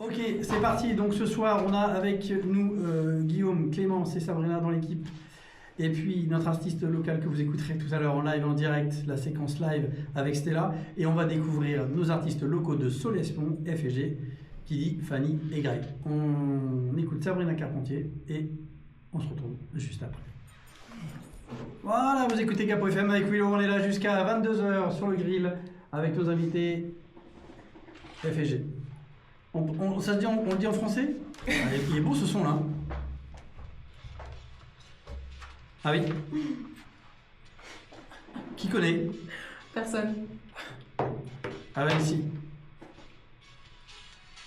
Ok, c'est parti. Donc ce soir, on a avec nous Guillaume, Clémence et Sabrina dans l'équipe. Et puis notre artiste local que vous écouterez tout à l'heure en live, en direct, la séquence live avec Stella. Et on va découvrir nos artistes locaux de Solespont, F et G, qui dit Fanny et Greg. On écoute Sabrina Carpentier et on se retrouve juste après. Voilà, vous écoutez Capo FM avec Willow. On est là jusqu'à 22h sur le grill avec nos invités F et G. Ça se dit, on le dit en français? Il est beau ce son là. Ah oui? Qui connaît? Personne. Ah ben ici.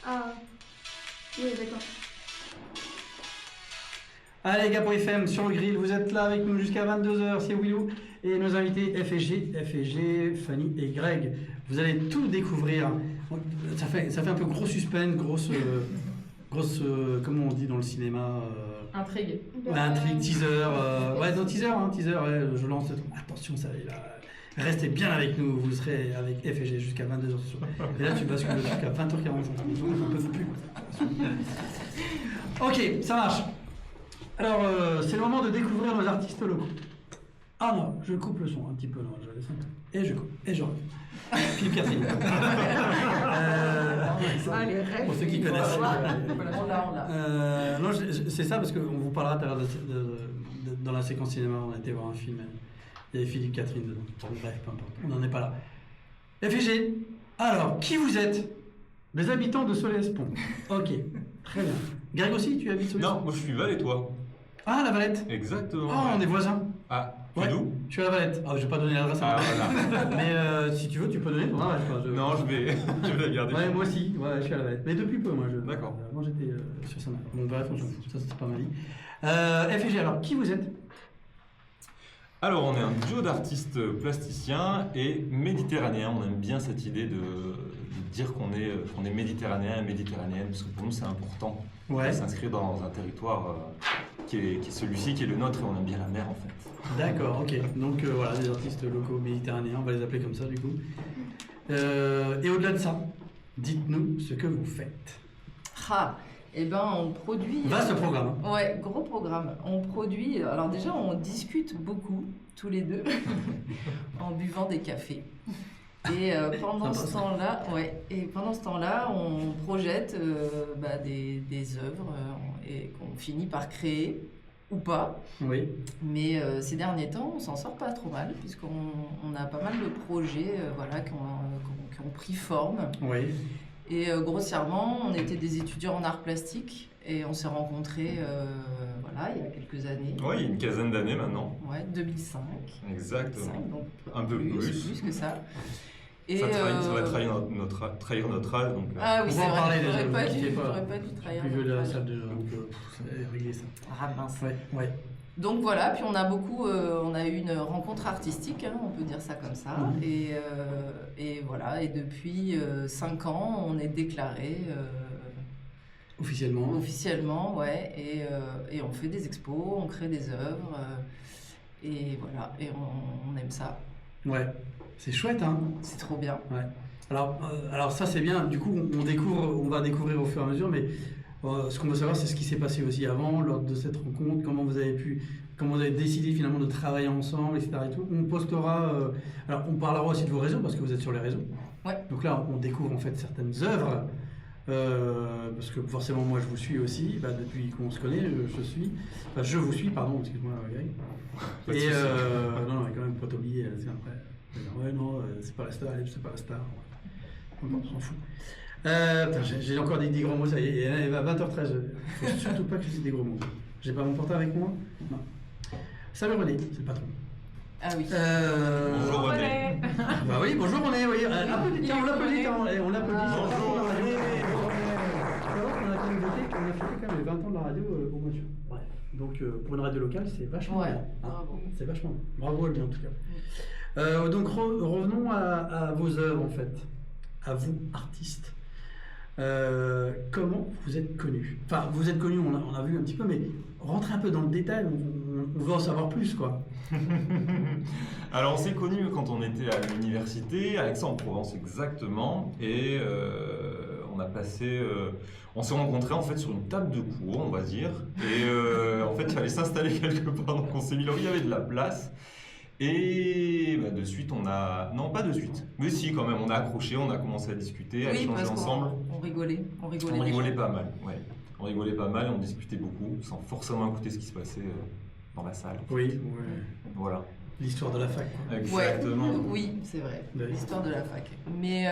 Ah. Oui, d'accord. Allez, Capo FM sur le grill, vous êtes là avec nous jusqu'à 22h, c'est Willou et nos invités F et G, Fanny et Greg. Vous allez tout découvrir. Ça fait un peu gros suspense, grosse comment on dit dans le cinéma Intrigue. Ouais, intrigue, teaser. Ouais, non, teaser, ouais, je lance. Attention, ça là. Restez bien avec nous, vous serez avec F et G jusqu'à 22h ce soir. Et là, tu bascules le truc à 20h45. On ne peut plus. Ok, ça marche. Alors, c'est le moment de découvrir nos artistes locaux. Ah non, je coupe le son un petit peu, non, je laisse un peu. Et je coupe, et je reviens. Philippe Catherine. Pour ceux qui connaissent. Non, c'est ça parce qu'on vous parlera tout à l'heure dans la séquence cinéma, on a été voir un film, il y avait Philippe Catherine dedans. Bref, peu importe, on n'en est pas là. FG, alors, qui vous êtes? Les habitants de Solespont. Ok, très bien. Greg aussi, tu habites Solespont? Non, moi je suis Valettois. Ah, la Valette. Exactement. Oh, on est voisins. Ah, tu ouais. es d'où? Je suis à la Valette. Ah, je vais pas donner l'adresse. Ah, voilà. Mais si tu veux, tu peux donner ton adresse. Non, je vais la garder. Ouais, moi aussi. Ouais, je suis à la Valette. Mais depuis peu, moi. D'accord. Avant, j'étais sur Saint-Marc. Bon, bref, ça, c'est pas ma vie. FG, alors, qui vous êtes? Alors, on est un duo d'artistes plasticiens et méditerranéens. On aime bien cette idée de dire qu'on est méditerranéen et méditerranéenne, parce que pour nous, c'est important de s'inscrire dans un territoire qui est celui-ci, qui est le nôtre, et on aime bien la mer, en fait. D'accord, ok. Donc, voilà, des artistes locaux méditerranéens, on va les appeler comme ça, du coup. Et au-delà de ça, dites-nous ce que vous faites. Eh ben, on produit... Vaste programme. Ouais, gros programme. On produit... Alors déjà, on discute beaucoup, tous les deux, en buvant des cafés. Et pendant ce temps-là, on projette des œuvres et qu'on finit par créer, ou pas. Oui. Mais ces derniers temps, on s'en sort pas trop mal, puisqu'on a pas mal de projets qui ont pris forme. Oui. Et grossièrement, on était des étudiants en arts plastiques et on s'est rencontrés il y a quelques années. Oui, il y a une quinzaine d'années maintenant. Ouais, 2005. Exactement. 2005, donc un peu plus que ça. Et ça va trahir notre âge. Donc, ah oui, on va en parler déjà. J'aurais pas dû trahir. Plus vieux de la salle déjà, donc régler ça. Ah mince. Ouais. Donc voilà, puis on a eu une rencontre artistique, on peut dire ça comme ça, et voilà, et depuis 5 ans, on est déclaré officiellement, ouais, et on fait des expos, on crée des œuvres, et voilà, et on aime ça. Ouais, c'est chouette, hein. C'est trop bien. Ouais. Alors ça c'est bien. Du coup, on va découvrir au fur et à mesure, mais ce qu'on veut savoir, c'est ce qui s'est passé aussi avant, lors de cette rencontre, comment vous avez décidé finalement de travailler ensemble, etc. Et tout. On postera, alors on parlera aussi de vos réseaux, parce que vous êtes sur les réseaux. Ouais. Donc là, on découvre en fait certaines œuvres, parce que forcément moi je vous suis aussi, depuis qu'on se connaît, je vous suis, pardon, excuse-moi Greg. Et non, quand même, pas t'oublier, c'est après. Ouais, non, c'est pas la star, c'est pas la star. Ouais. On s'en fout. J'ai encore dit des gros mots, ça y est, il est 20h13. Faut surtout pas que je dise des gros mots. J'ai pas mon portable avec moi? Non. Salut René, c'est le patron. Ah oui. Bonjour René. Bah oui, bonjour René, oui. On l'applaudit. Bonjour René. On a fêté quand même les 20 ans de la radio au mois de juin. Ouais. Donc pour une radio locale, c'est vachement bien. Bravo. C'est vachement bien. Bravo à lui en tout cas. Donc revenons à vos œuvres en fait. À vous, artistes. Comment vous êtes connus? Enfin, vous êtes connus, on a vu un petit peu, mais rentrez un peu dans le détail, on veut en savoir plus, quoi. Alors, on s'est connus quand on était à l'université, à Aix-en-Provence exactement, et On a passé, on s'est rencontrés en fait sur une table de cours, on va dire, et en fait il fallait s'installer quelque part, donc on s'est mis là où il y avait de la place. Et de suite, non pas de suite, mais si quand même, on a accroché, on a commencé à discuter, à échanger ensemble. On rigolait. On rigolait pas mal, ouais. On rigolait pas mal, on discutait beaucoup, sans forcément écouter ce qui se passait dans la salle. Oui, ouais. Voilà. L'histoire de la fac, quoi. Exactement. Ouais, oui, c'est vrai, l'histoire de la fac. Mais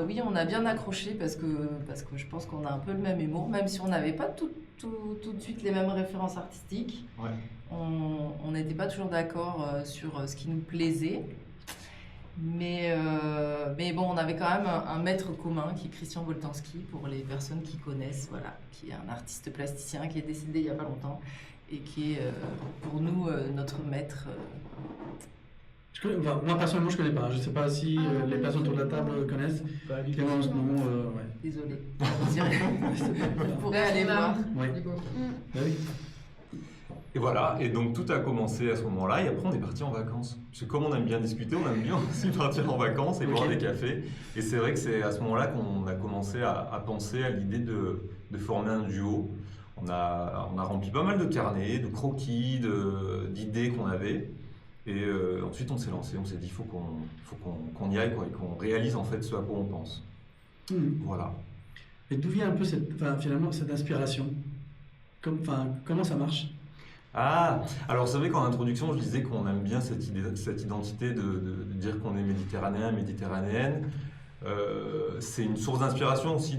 oui, on a bien accroché parce que je pense qu'on a un peu le même humour, même si on n'avait pas tout de suite les mêmes références artistiques. Ouais. On n'était pas toujours d'accord sur ce qui nous plaisait. Mais bon, on avait quand même un maître commun qui est Christian Boltanski, pour les personnes qui connaissent, voilà, qui est un artiste plasticien qui est décédé il n'y a pas longtemps et qui est pour nous notre maître. Moi personnellement je connais pas, je sais pas si les personnes autour de la table connaissent. Clémence, non, ouais. Désolée. Vous pourrez aller voir. Oui. Bah oui. Et voilà, et donc tout a commencé à ce moment-là, et après on est parti en vacances. Parce que comme on aime bien discuter, on aime bien aussi partir en vacances et boire des cafés. Et c'est vrai que c'est à ce moment-là qu'on a commencé à penser à l'idée de former un duo. On a rempli pas mal de carnets, de croquis, d'idées qu'on avait. Et ensuite on s'est lancé, on s'est dit il faut qu'on y aille quoi, et qu'on réalise en fait ce à quoi on pense. Voilà. Et d'où vient un peu finalement cette inspiration? Comment ça marche? Ah, alors vous savez qu'en introduction je disais qu'on aime bien cette identité de dire qu'on est méditerranéen, méditerranéenne. C'est une source d'inspiration aussi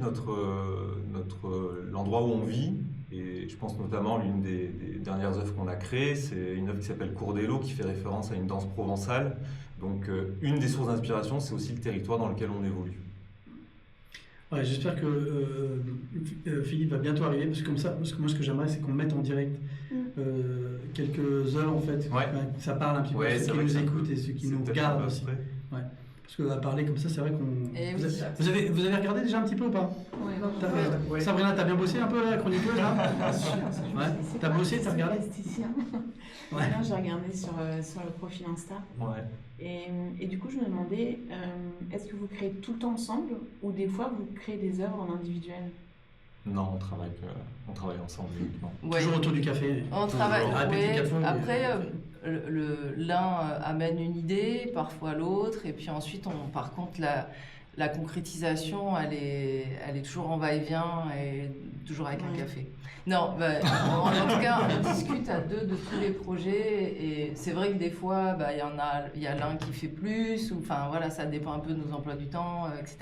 l'endroit où on vit. Et je pense notamment à l'une des dernières œuvres qu'on a créées, c'est une œuvre qui s'appelle Courdello, qui fait référence à une danse provençale. Donc une des sources d'inspiration, c'est aussi le territoire dans lequel on évolue. Ouais, j'espère que Philippe va bientôt arriver, parce que comme ça, parce que moi ce que j'aimerais c'est qu'on mette en direct quelques heures en fait, ça parle un petit peu à ceux qui nous écoutent et ceux qui nous regardent aussi. Ouais. Parce que à parler comme ça, c'est vrai qu'on... Vous avez regardé déjà un petit peu ou pas? Oui. Sabrina, t'as bien bossé un peu la chroniqueuse là? Ouais. T'as bossé, t'as regardé? Ouais. Non, j'ai regardé sur le profil Insta. Ouais. Et du coup, je me demandais, est-ce que vous créez tout le temps ensemble ou des fois vous créez des œuvres en individuel? Non, on travaille ensemble uniquement. Ouais. Toujours autour du café. On travaille. Après, l'un amène une idée, parfois l'autre, et puis ensuite, par contre, la concrétisation, elle est toujours en va-et-vient et toujours avec un café. Non, en tout cas, on discute à deux de tous les projets, et c'est vrai que des fois, il y a l'un qui fait plus, ou enfin voilà, ça dépend un peu de nos emplois du temps, etc.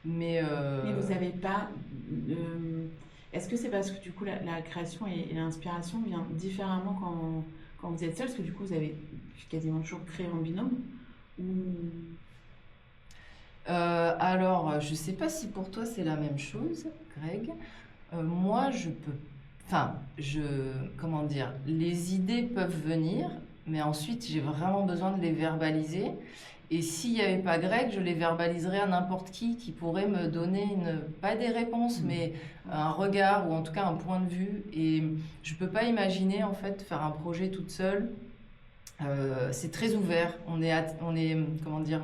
Mais vous n'avez pas. Est-ce que c'est parce que du coup la création et l'inspiration vient différemment quand vous êtes seul, parce que du coup vous avez quasiment toujours créé en binôme alors, je ne sais pas si pour toi c'est la même chose, Greg. Moi, comment dire, les idées peuvent venir, mais ensuite j'ai vraiment besoin de les verbaliser. Et s'il n'y avait pas Greg, je les verbaliserais à n'importe qui pourrait me donner pas des réponses, mais un regard ou en tout cas un point de vue. Et je ne peux pas imaginer en fait faire un projet toute seule. C'est très ouvert. On comment dire,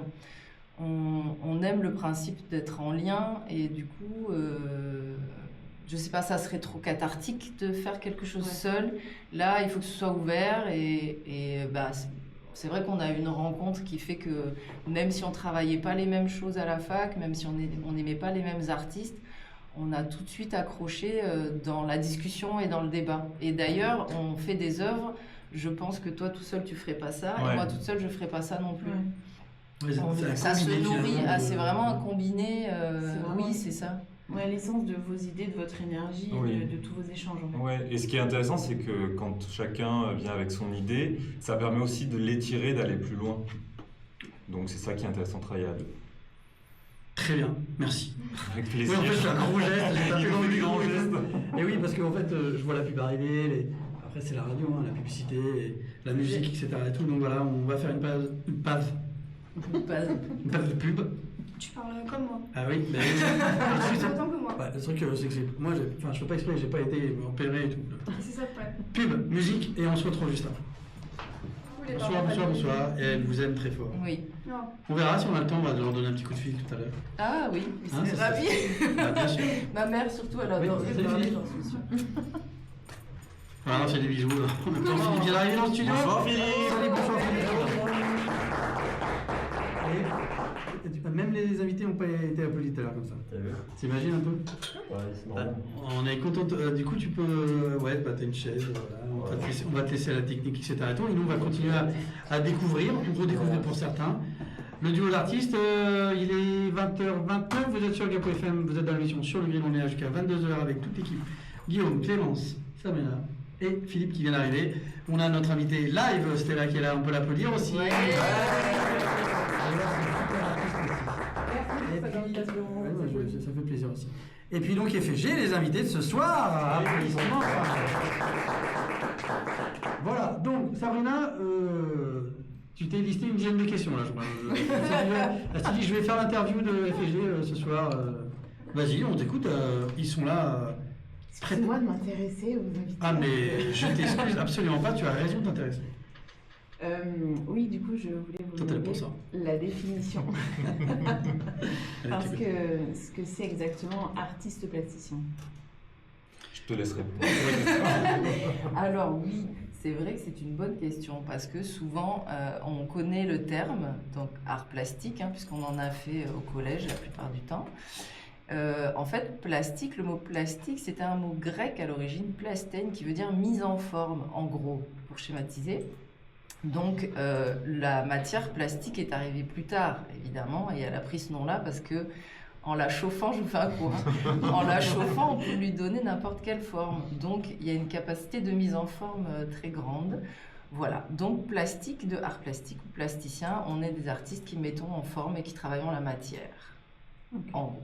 on aime le principe d'être en lien et du coup, je sais pas, ça serait trop cathartique de faire quelque chose seul. Là, il faut que ce soit ouvert et c'est vrai qu'on a une rencontre qui fait que même si on travaillait pas les mêmes choses à la fac, même si on n'aimait pas les mêmes artistes, on a tout de suite accroché dans la discussion et dans le débat. Et d'ailleurs, on fait des œuvres, je pense que toi tout seul tu ferais pas ça, et moi toute seule je ferais pas ça non plus. Ça se nourrit, c'est vraiment un combiné, oui c'est ça. Ouais, l'essence de vos idées, de votre énergie, de tous vos échanges. En fait. Ouais. Et ce qui est intéressant, c'est que quand chacun vient avec son idée, ça permet aussi de l'étirer, d'aller plus loin. Donc c'est ça qui est intéressant de travailler à deux. Très bien, merci. Avec plaisir. Oui, en fait, c'est un grand geste. J'ai pas fait des grands gestes. Et oui, parce qu'en fait, je vois la pub arriver, après c'est la radio, la publicité, la musique, etc. Et tout. Donc voilà, on va faire une pause de pub. Tu parles comme moi. Ah oui, mais c'est autant que moi. Le truc, c'est que moi, je fais pas exprès, j'ai pas été opéré et tout. C'est ça le problème. Pub, musique, et on se retrouve juste après. Bonsoir. Et elle vous aime très fort. Oui. Non. On verra si on a le temps, on va leur donner un petit coup de fil tout à l'heure. Ah oui, Hein, c'est ça, ravi. Bah, bien sûr. Ma mère surtout, elle Oui, adore salut, parler, Philippe. j'en suis sûre. Voilà, c'est des bisous. Là. En même temps, Philippe vient d'arriver dans le studio. Bonsoir, Philippe. Salut, bonsoir Philippe. Et même les invités n'ont pas été applaudis tout à l'heure comme ça. T'imagines un peu? On est content. Du coup, tu peux. Ouais, bah, t'as une chaise. Voilà. On va te laisser la technique, etc. Et tout. Et nous, on va continuer à découvrir, ou redécouvrir pour certains. Le duo d'artistes, il est 20h29. Vous êtes sur Gapo FM, vous êtes dans l'émission Sur le Grill. On est là jusqu'à 22h avec toute l'équipe. Guillaume, Clémence, Samena et Philippe qui vient d'arriver. On a notre invité live, Stella, qui est là. On peut l'applaudir aussi. Ouais. Et puis, ça fait plaisir aussi. Et puis donc FFG, les invités de ce soir. Applaudissements. Voilà, donc Sabrina, tu t'es listé une dizaine de questions là, je crois. Elle s'est dit je vais faire l'interview de FFG ce soir. Vas-y, on t'écoute, ils sont là. Excuse-moi de m'intéresser aux invités. Ah mais je t'excuse absolument pas, tu as raison de t'intéresser. Oui, du coup, je voulais vous Toi, t'es là pour demander ça. la définition. Parce Allez, que ce que c'est exactement artiste plasticien. Je te laisse répondre. Alors oui, c'est vrai que c'est une bonne question parce que souvent on connaît le terme, donc art plastique, puisqu'on en a fait au collège la plupart du temps. En fait, plastique, le mot plastique, c'était un mot grec à l'origine, plastein, qui veut dire mise en forme, en gros, pour schématiser. Donc la matière plastique est arrivée plus tard, évidemment, et elle a pris ce nom-là parce que en la chauffant, je vous fais un cours, en la chauffant, on peut lui donner n'importe quelle forme. Donc il y a une capacité de mise en forme très grande. Voilà, donc plastique, de art plastique ou plasticien, on est des artistes qui mettons en forme et qui travaillons la matière, en gros.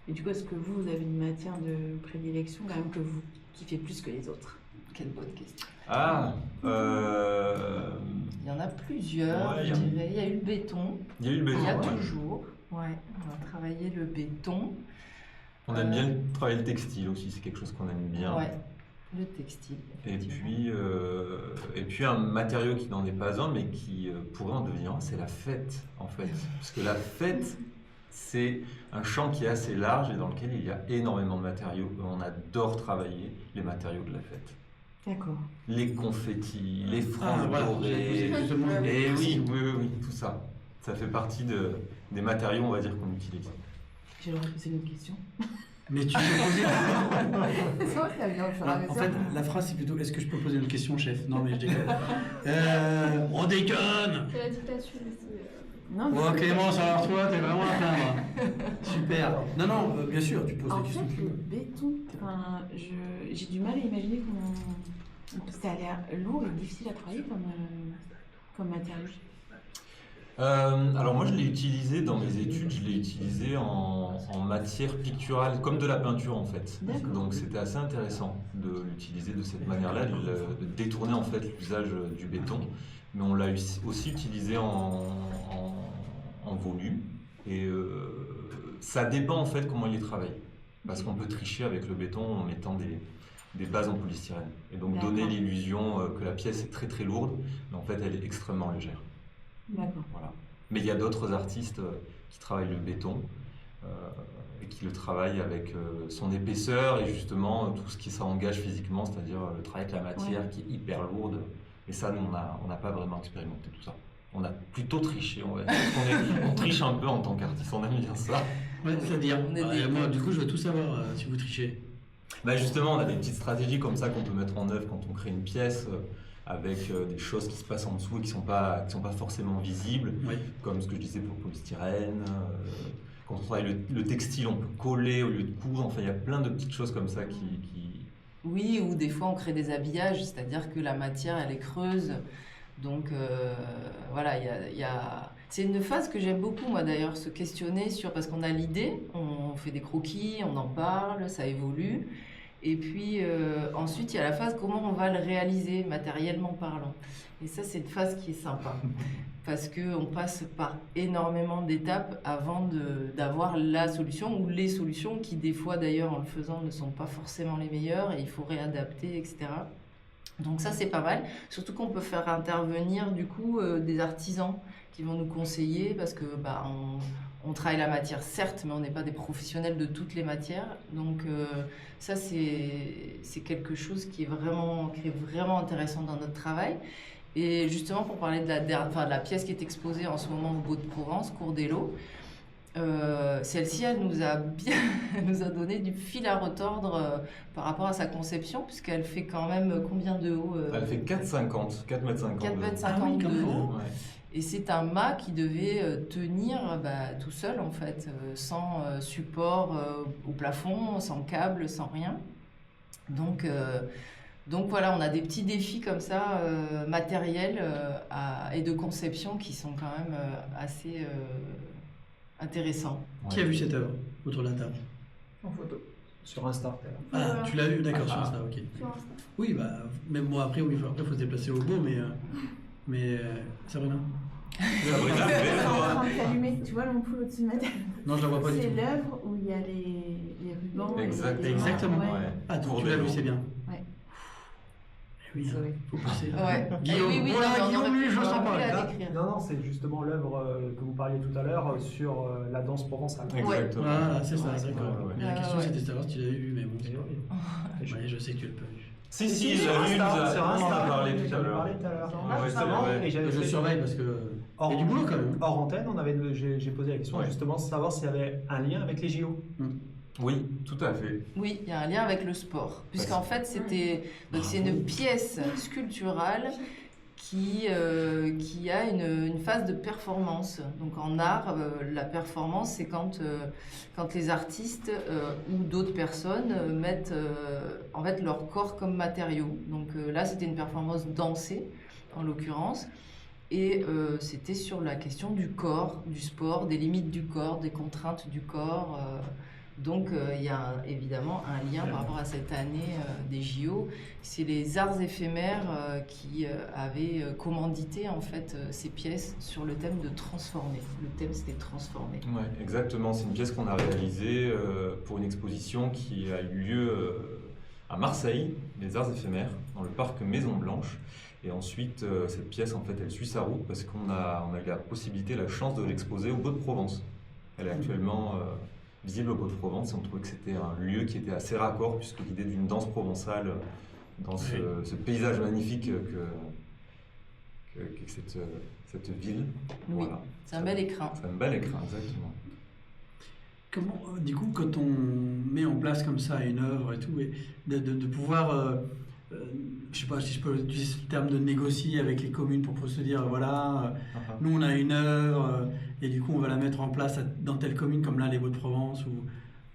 Et du coup, est-ce que vous avez une matière de prédilection quand même que vous kiffez plus que les autres? Quelle bonne question. Ah, Il y en a plusieurs, Ouais, je dirais. Il y a eu le béton, il y a eu le béton. il y a ouais. toujours. Ouais, on a travaillé le béton. On aime bien travailler le textile aussi, c'est quelque chose qu'on aime bien. Ouais, le textile. Et effectivement. puis un matériau qui n'en est pas un, mais qui pourrait en devenir un, c'est la fête en fait. Parce que la fête, c'est un champ qui est assez large et dans lequel il y a énormément de matériaux. On adore travailler les matériaux de la fête. D'accord. Les confettis, les franges voilà, dorées. justement. Et oui, tout ça. Ça fait partie des matériaux, on va dire, qu'on utilise. J'ai le droit de poser une autre question. Mais tu peux poser. C'est vrai, ça vient au fur et à En mesure. fait, la phrase c'est plutôt est-ce que je peux poser une question, chef? Non, mais je déconne. On déconne! C'est la dictature ici. Non, mais- Oh Clémence, alors toi, t'es vraiment à plaindre. Super. Non, bien sûr, tu poses En des questions. fait, le béton, enfin, j'ai du mal à imaginer comment ça a l'air lourd et difficile à travailler comme matériau. Alors moi je l'ai utilisé dans mes études, je l'ai utilisé en matière picturale, comme de la peinture en fait. D'accord. Donc c'était assez intéressant de l'utiliser de cette manière-là, de détourner en fait l'usage du béton. Mais on l'a aussi utilisé en volume et ça dépend en fait comment il est travaillé. Parce qu'on peut tricher avec le béton en mettant des bases en polystyrène. Et donc donner D'accord. l'illusion que la pièce est très très lourde, mais en fait elle est extrêmement légère. D'accord. Voilà. Mais il y a d'autres artistes qui travaillent le béton et qui le travaillent avec son épaisseur et justement tout ce qui ça engage physiquement, c'est-à-dire le travail avec la matière qui est hyper lourde. Et ça, nous, on n'a pas vraiment expérimenté tout ça. On a plutôt triché, on va dire. On triche un peu en tant qu'artiste, on aime bien ça. Ouais, c'est-à-dire, On est des- moi, du coup, je veux tout savoir si vous trichez. Bah justement, on a des petites stratégies comme ça qu'on peut mettre en œuvre quand on crée une pièce avec des choses qui se passent en dessous et qui sont pas forcément visibles, Oui. comme ce que je disais pour le polystyrène. Quand on travaille le textile, on peut coller au lieu de coudre. Enfin, il y a plein de petites choses comme ça qui... Oui, ou des fois on crée des habillages, c'est-à-dire que la matière elle est creuse. Donc voilà, c'est une phase que j'aime beaucoup moi d'ailleurs, se questionner sur, parce qu'on a l'idée, on fait des croquis, on en parle, ça évolue. Et puis ensuite il y a la phase comment on va le réaliser matériellement parlant. Et ça c'est une phase qui est sympa. Parce qu'on passe par énormément d'étapes avant d'avoir la solution ou les solutions qui des fois d'ailleurs en le faisant ne sont pas forcément les meilleures et il faut réadapter, etc. Donc ça c'est pas mal, surtout qu'on peut faire intervenir du coup des artisans qui vont nous conseiller parce que on travaille la matière certes, mais on n'est pas des professionnels de toutes les matières. Donc ça c'est quelque chose qui est vraiment intéressant dans notre travail. Et justement pour parler de la pièce qui est exposée en ce moment au Beau de Provence, Cours des Lots, celle-ci elle nous a donné du fil à retordre par rapport à sa conception, puisqu'elle fait quand même combien de haut Elle fait 4,50 4,50 m. 4,50 m de haut. Ouais. Et c'est un mât qui devait tenir tout seul en fait, sans support au plafond, sans câble, sans rien. Donc voilà, on a des petits défis comme ça, matériels et de conception qui sont quand même assez intéressants. Qui a vu cette œuvre autour de la table? En photo. Sur Insta. Ah, tu l'as vu, d'accord, sur Insta, ok. Sur Insta. Oui, même moi après, oui, après, faut se déplacer au beau, mais Sabrina? Sabrina, Elle est en toi. train de s'allumer. Tu vois l'ampoule au-dessus de ma tête? Non, je la vois pas du C'est tout. l'œuvre où il y a les rubans. Exactement. Ouais. Ouais. Ah, donc Cours tu des l'as vu, Lots. c'est bien. Ouais. Eh oui, Désolée. faut pousser. Ouais. Guillaume, oui, voilà, non, mais on Guillaume, aurait lui, pu- je on sens aurait pas. pu la Là, décrire. non, c'est justement l'œuvre que vous parliez tout à l'heure sur la danse provençale. Exactement. Voilà, c'est ça, Ouais, d'accord. ouais, ouais. Mais la question Ouais. c'était de savoir si tu l'avais vu, mais bon, c'est Et pas oui. grave. Ouais, je sais que tu l'as pas vu. Si, Si, il sur a vu, Insta, on sur en a Insta, parlé tout à j'en ai l'heure. parlé tout à l'heure. Ouais, Justement, c'est vrai. et j'avais Je fait- surveille parce que il y a du boulot quand même. Hors antenne, j'ai posé la question Ouais. justement de savoir s'il y avait un lien avec les JO. Oui, tout à fait. Oui, il y a un lien avec le sport, puisqu'en fait c'est une pièce sculpturale qui a une phase de performance. Donc en art, la performance, c'est quand les artistes ou d'autres personnes mettent en fait leur corps comme matériau. Donc là, c'était une performance dansée, en l'occurrence. Et c'était sur la question du corps, du sport, des limites du corps, des contraintes du corps. Donc il y a évidemment un lien par rapport à cette année des JO. C'est les arts éphémères qui avaient commandité en fait ces pièces sur le thème de transformer. Le thème c'était transformer. Ouais, exactement. C'est une pièce qu'on a réalisée pour une exposition qui a eu lieu à Marseille, les arts éphémères, dans le parc Maison Blanche. Et ensuite, cette pièce, en fait, elle suit sa route parce qu'on a eu la possibilité, la chance de l'exposer au Beau de Provence. Elle est actuellement visible au Beau de Provence et on trouvait que c'était un lieu qui était assez raccord puisque l'idée d'une danse provençale dans ce paysage magnifique qu'est cette ville. Oui, c'est un bel écrin. C'est un bel écran, exactement. Comment, du coup, quand on met en place comme ça une œuvre et tout, et de pouvoir, je sais pas si je peux utiliser le terme de négocier avec les communes pour se dire, voilà, nous on a une œuvre et du coup on va la mettre en place dans telle commune comme là les Hauts-de-Provence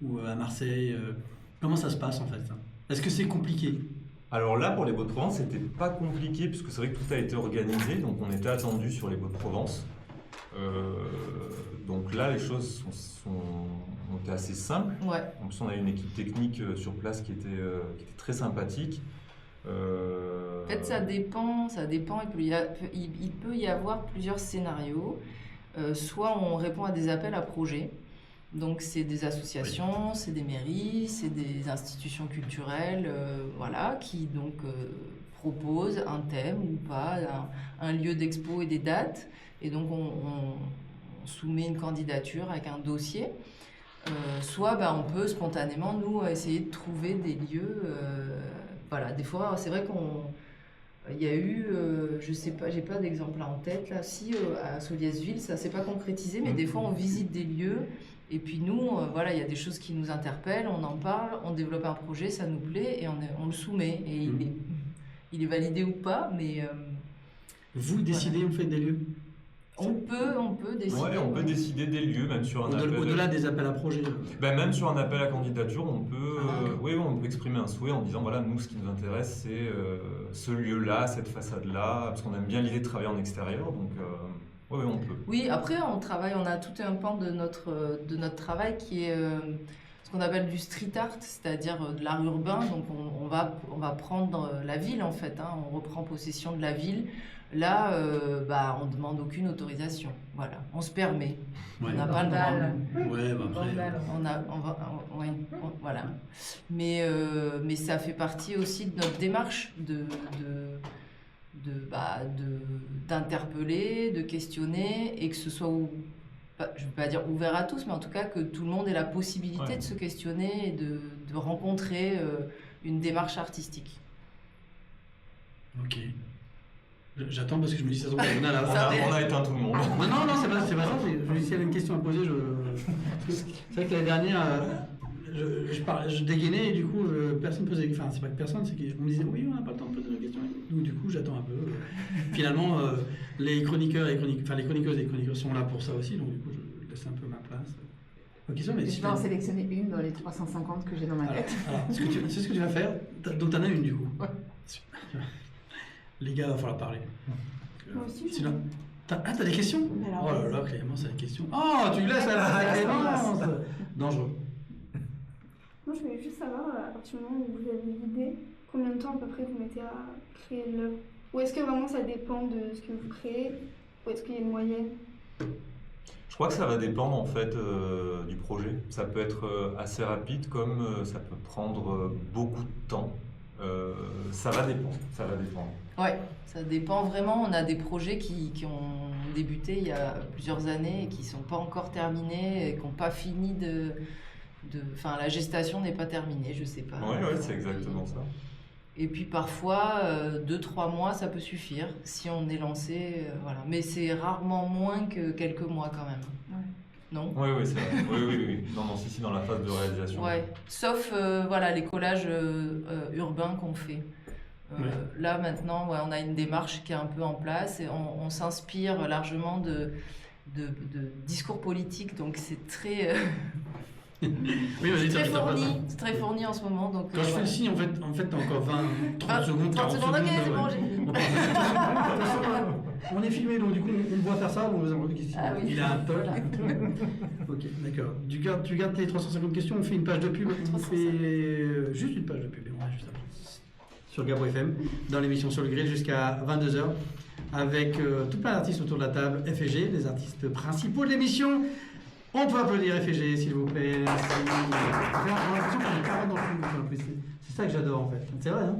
ou à Marseille. Comment ça se passe en fait ça? Est-ce que c'est compliqué? Alors là, pour les Beaux de Provence, c'était pas compliqué puisque c'est vrai que tout a été organisé, donc on était attendu sur les Beaux de Provence. Donc là, les choses ont été assez simples. Ouais. En plus, on a une équipe technique sur place qui était très sympathique. En fait, ça dépend. Il peut y avoir plusieurs scénarios. Soit on répond à des appels à projets. Donc, c'est des associations, c'est des mairies, c'est des institutions culturelles, voilà, qui donc proposent un thème ou pas, un lieu d'expo et des dates. Et donc, on soumet une candidature avec un dossier. Soit on peut spontanément, nous, essayer de trouver des lieux. Voilà, des fois, c'est vrai il y a eu, je sais pas, j'ai pas d'exemple là en tête, là, si à Soliasville, ça s'est pas concrétisé, mais des fois, on visite des lieux. Et puis nous, voilà, il y a des choses qui nous interpellent, on en parle, on développe un projet, ça nous plaît et on le soumet. Et il est validé ou pas, mais... Vous décidez, vous faites des lieux? On peut décider. Ouais, on peut décider des lieux, même sur un appel. Au-delà des appels à projets. Même sur un appel à candidature, on peut exprimer un souhait en disant voilà, nous, ce qui nous intéresse, c'est ce lieu-là, cette façade-là, parce qu'on aime bien l'idée de travailler en extérieur, donc oui, on peut. Oui, après, on a tout un pan de notre travail qui est ce qu'on appelle du street art, c'est-à-dire de l'art urbain. Donc, on va prendre la ville, en fait, hein, on reprend possession de la ville. Là, on ne demande aucune autorisation. Voilà, on se permet. Ouais. On n'a pas le droit. Ouais, après. Voilà. Mais ça fait partie aussi de notre démarche d'interpeller, de questionner, et que ce soit, je ne veux pas dire ouvert à tous, mais en tout cas que tout le monde ait la possibilité de se questionner et de rencontrer une démarche artistique. Ok. J'attends parce que je me dis, ça se trouve, On a éteint tout le monde. Non, c'est pas ça. S'il y avait une question à poser, c'est vrai que l'année dernière, je dégainais et du coup, personne ne posait. Enfin, c'est pas que personne, c'est qu'on me disait, oui, on n'a pas le temps de poser nos questions. Donc, du coup, j'attends un peu. Finalement, les chroniqueurs les chroniqueuses et les chroniqueurs sont là pour ça aussi, donc du coup, je laisse un peu ma place. Question, mais Je vais en sélectionner une dans les 350 que j'ai dans ma tête. Alors, c'est ce que tu vas faire. Donc, t'en as une du coup. Ouais. Les gars, il va falloir parler. Moi aussi, je Sinon, t'as des questions? Alors, Oh là là, Clémence a des questions. Oh, tu laisses la Clémence! Dangereux. Moi, je voulais juste savoir, à partir du moment où vous avez l'idée, combien de temps à peu près vous mettez à créer l'œuvre? Ou est-ce que vraiment ça dépend de ce que vous créez? Ou est-ce qu'il y a une moyenne? Je crois que ça va dépendre en fait du projet. Ça peut être assez rapide comme ça peut prendre beaucoup de temps. Ça va dépendre. Ouais, ça dépend vraiment. On a des projets qui ont débuté il y a plusieurs années et qui ne sont pas encore terminés et qui n'ont pas fini Enfin, la gestation n'est pas terminée, je sais pas. Ouais, c'est exactement ça. Et puis parfois, 2-3 mois, ça peut suffire si on est lancé. Voilà. Mais c'est rarement moins que quelques mois quand même. Ouais. Non? Oui, c'est vrai. Oui. Non, si, dans la phase de réalisation. Ouais. Sauf voilà, les collages urbains qu'on fait. Là maintenant, on a une démarche qui est un peu en place et on s'inspire largement de discours politiques, donc c'est très, Oui, vas-y, très ça passe. fourni, c'est très fourni en ce moment. Donc, Quand je fais le signe, en fait, t'as encore 20, 30 secondes, 40 secondes. ok, c'est bon, j'ai fini. On est filmé, donc du coup, on voit faire ça. Ah oui. Il a un toc. Voilà. Ok, d'accord. Tu gardes tes 350 questions, on fait une page de pub. On fait juste une page de pub et on reste juste après. Sur Gabro FM, dans l'émission Sur le Grill jusqu'à 22h, avec tout plein d'artistes autour de la table. FG, les artistes principaux de l'émission. On peut applaudir FG, s'il vous plaît. Merci. On a l'impression qu'on est carrément dans le film. C'est ça que j'adore en fait. C'est vrai, hein?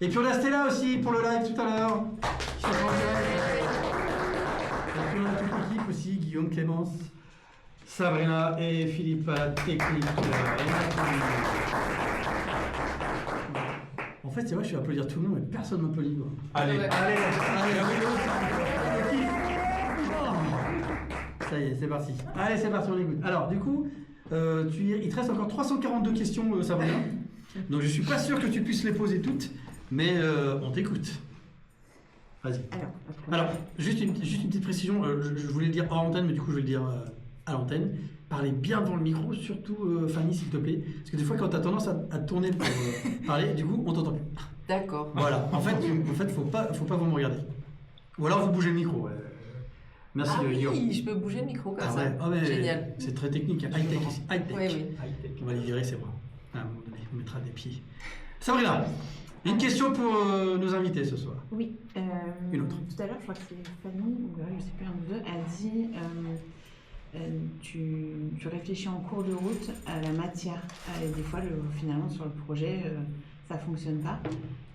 Et puis on a Stella aussi pour le live tout à l'heure. Et puis on a toute l'équipe aussi, Guillaume, Clémence, Sabrina et Philippe à la technique. En fait, c'est vrai, je vais applaudir tout le monde, mais personne ne m'applaudit. Allez. Ça y est, c'est parti. Allez, c'est parti, on écoute. Alors, du coup, il te reste encore 342 questions, Sabrina. Donc, je suis pas sûr que tu puisses les poser toutes, mais on t'écoute. Vas-y. Alors, juste une petite précision. Je voulais le dire hors antenne, mais du coup, je vais le dire à l'antenne. Parlez bien devant le micro, surtout Fanny, s'il te plaît. Parce que des fois, quand tu as tendance à tourner pour parler, du coup, on t'entend plus. D'accord. Voilà. En fait, faut pas vous me regarder. Ou alors, vous bougez le micro. Merci, Guillaume. Oui, je peux bouger le micro comme ça. Ouais. Génial. C'est très technique. High-tech ici. High-tech. Oui. On va les virer, c'est vrai. À un moment donné, on mettra des pieds. Sabrina, une question pour nos invités ce soir. Oui. Une autre. Tout à l'heure, je crois que c'est Fanny, ou je sais plus, un ou deux, a dit tu réfléchis en cours de route à la matière. Et des fois, finalement, sur le projet, ça ne fonctionne pas.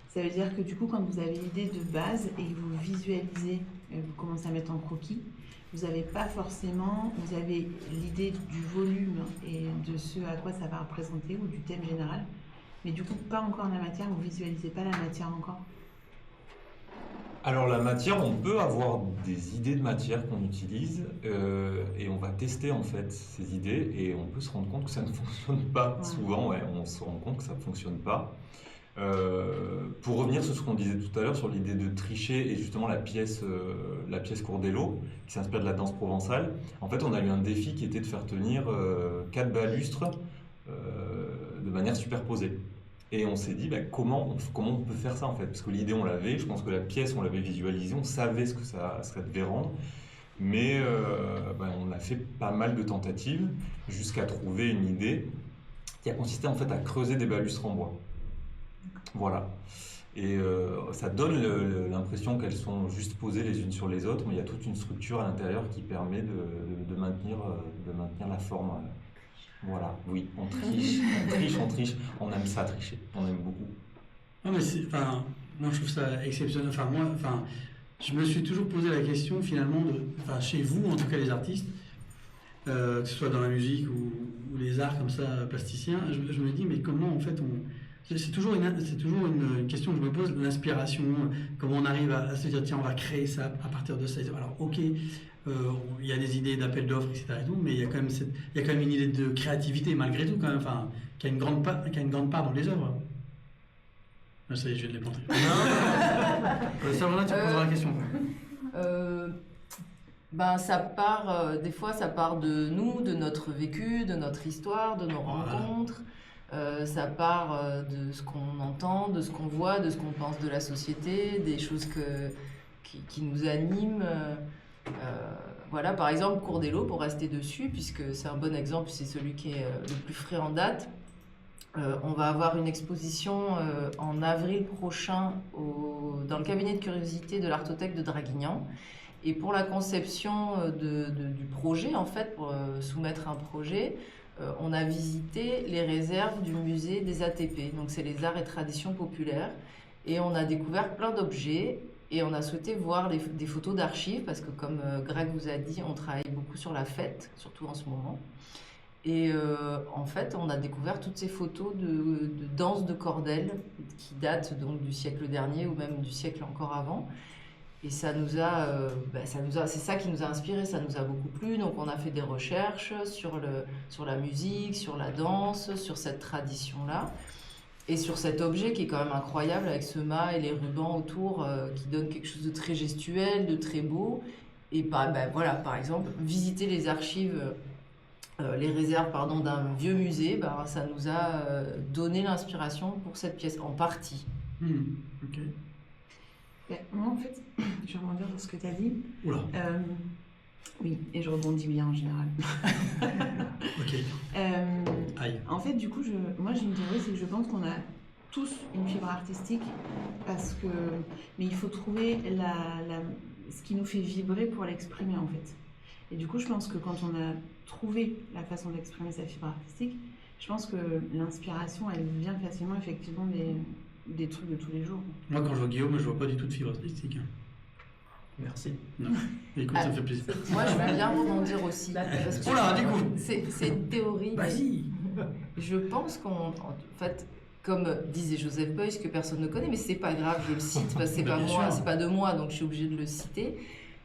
Ça veut dire que du coup, quand vous avez l'idée de base et que vous visualisez, vous commencez à mettre en croquis, vous n'avez pas forcément, vous avez l'idée du volume et de ce à quoi ça va représenter ou du thème général, mais du coup, pas encore la matière, vous visualisez pas la matière encore. Alors la matière, on peut avoir des idées de matière qu'on utilise et on va tester en fait ces idées et on peut se rendre compte que ça ne fonctionne pas. Ouais. Souvent, on se rend compte que ça ne fonctionne pas. Pour revenir sur ce qu'on disait tout à l'heure sur l'idée de tricher et justement la pièce Courdello qui s'inspire de la danse provençale, en fait on a eu un défi qui était de faire tenir 4 balustres de manière superposée. Et on s'est dit comment on peut faire ça en fait, parce que l'idée on l'avait, je pense que la pièce on l'avait visualisée, on savait ce que ça devait rendre, mais on a fait pas mal de tentatives jusqu'à trouver une idée qui a consisté en fait à creuser des balustres en bois. Voilà. Et ça donne l'impression qu'elles sont juste posées les unes sur les autres, mais il y a toute une structure à l'intérieur qui permet de maintenir la forme. Voilà, oui, on triche, on aime ça tricher, on aime beaucoup. Non, mais moi je trouve ça exceptionnel. Je me suis toujours posé la question finalement chez vous, en tout cas les artistes, que ce soit dans la musique ou les arts comme ça, plasticiens, je me dis mais comment en fait c'est toujours une question que je me pose, l'inspiration, comment on arrive à se dire tiens on va créer ça à partir de ça. Alors ok, il y a des idées d'appel d'offres, etc. et tout, mais il y a quand même une idée de créativité malgré tout quand même, qui a une grande part dans les œuvres. Ah, ça y est, je viens de les planter. Sabrina, tu poseras la question. Ça part, des fois ça part de nous, de notre vécu, de notre histoire, de nos rencontres. Ça part de ce qu'on entend, de ce qu'on voit, de ce qu'on pense de la société, des choses qui nous animent. Voilà, par exemple, Courdelot, pour rester dessus, puisque c'est un bon exemple, c'est celui qui est le plus frais en date. On va avoir une exposition en avril prochain dans le cabinet de curiosité de l'Artothèque de Draguignan. Et pour la conception du projet, en fait, pour soumettre un projet, on a visité les réserves du musée des ATP. Donc c'est les arts et traditions populaires. Et on a découvert plein d'objets. Et on a souhaité voir des photos d'archives, parce que comme Greg vous a dit, on travaille beaucoup sur la fête, surtout en ce moment. Et en fait, on a découvert toutes ces photos de danse de cordel qui datent donc du siècle dernier ou même du siècle encore avant. Et c'est ça qui nous a inspiré, ça nous a beaucoup plu. Donc on a fait des recherches sur la musique, sur la danse, sur cette tradition-là. Et sur cet objet qui est quand même incroyable avec ce mât et les rubans autour qui donnent quelque chose de très gestuel, de très beau. Et par exemple, visiter les archives, les réserves d'un vieux musée, ça nous a donné l'inspiration pour cette pièce, en partie. Ok. Moi, en fait, je vais rebondir sur ce que tu as dit. Oula. Oui, et je rebondis bien en général. Ok. Aïe. En fait, du coup, moi j'ai une théorie, c'est que je pense qu'on a tous une fibre artistique, mais il faut trouver ce qui nous fait vibrer pour l'exprimer en fait. Et du coup, je pense que quand on a trouvé la façon d'exprimer sa fibre artistique, je pense que l'inspiration, elle vient facilement effectivement des trucs de tous les jours. Moi, quand je vois Guillaume, je vois pas du tout de fibre artistique. Merci. Non. Écoute, ça me fait plaisir. Moi, je veux bien rebondir aussi. Oh là, du coup. C'est une théorie. Vas-y. Je pense en fait, comme disait Joseph Beuys, que personne ne connaît, mais c'est pas grave, je le cite parce que c'est pas moi, c'est pas de moi, donc je suis obligée de le citer.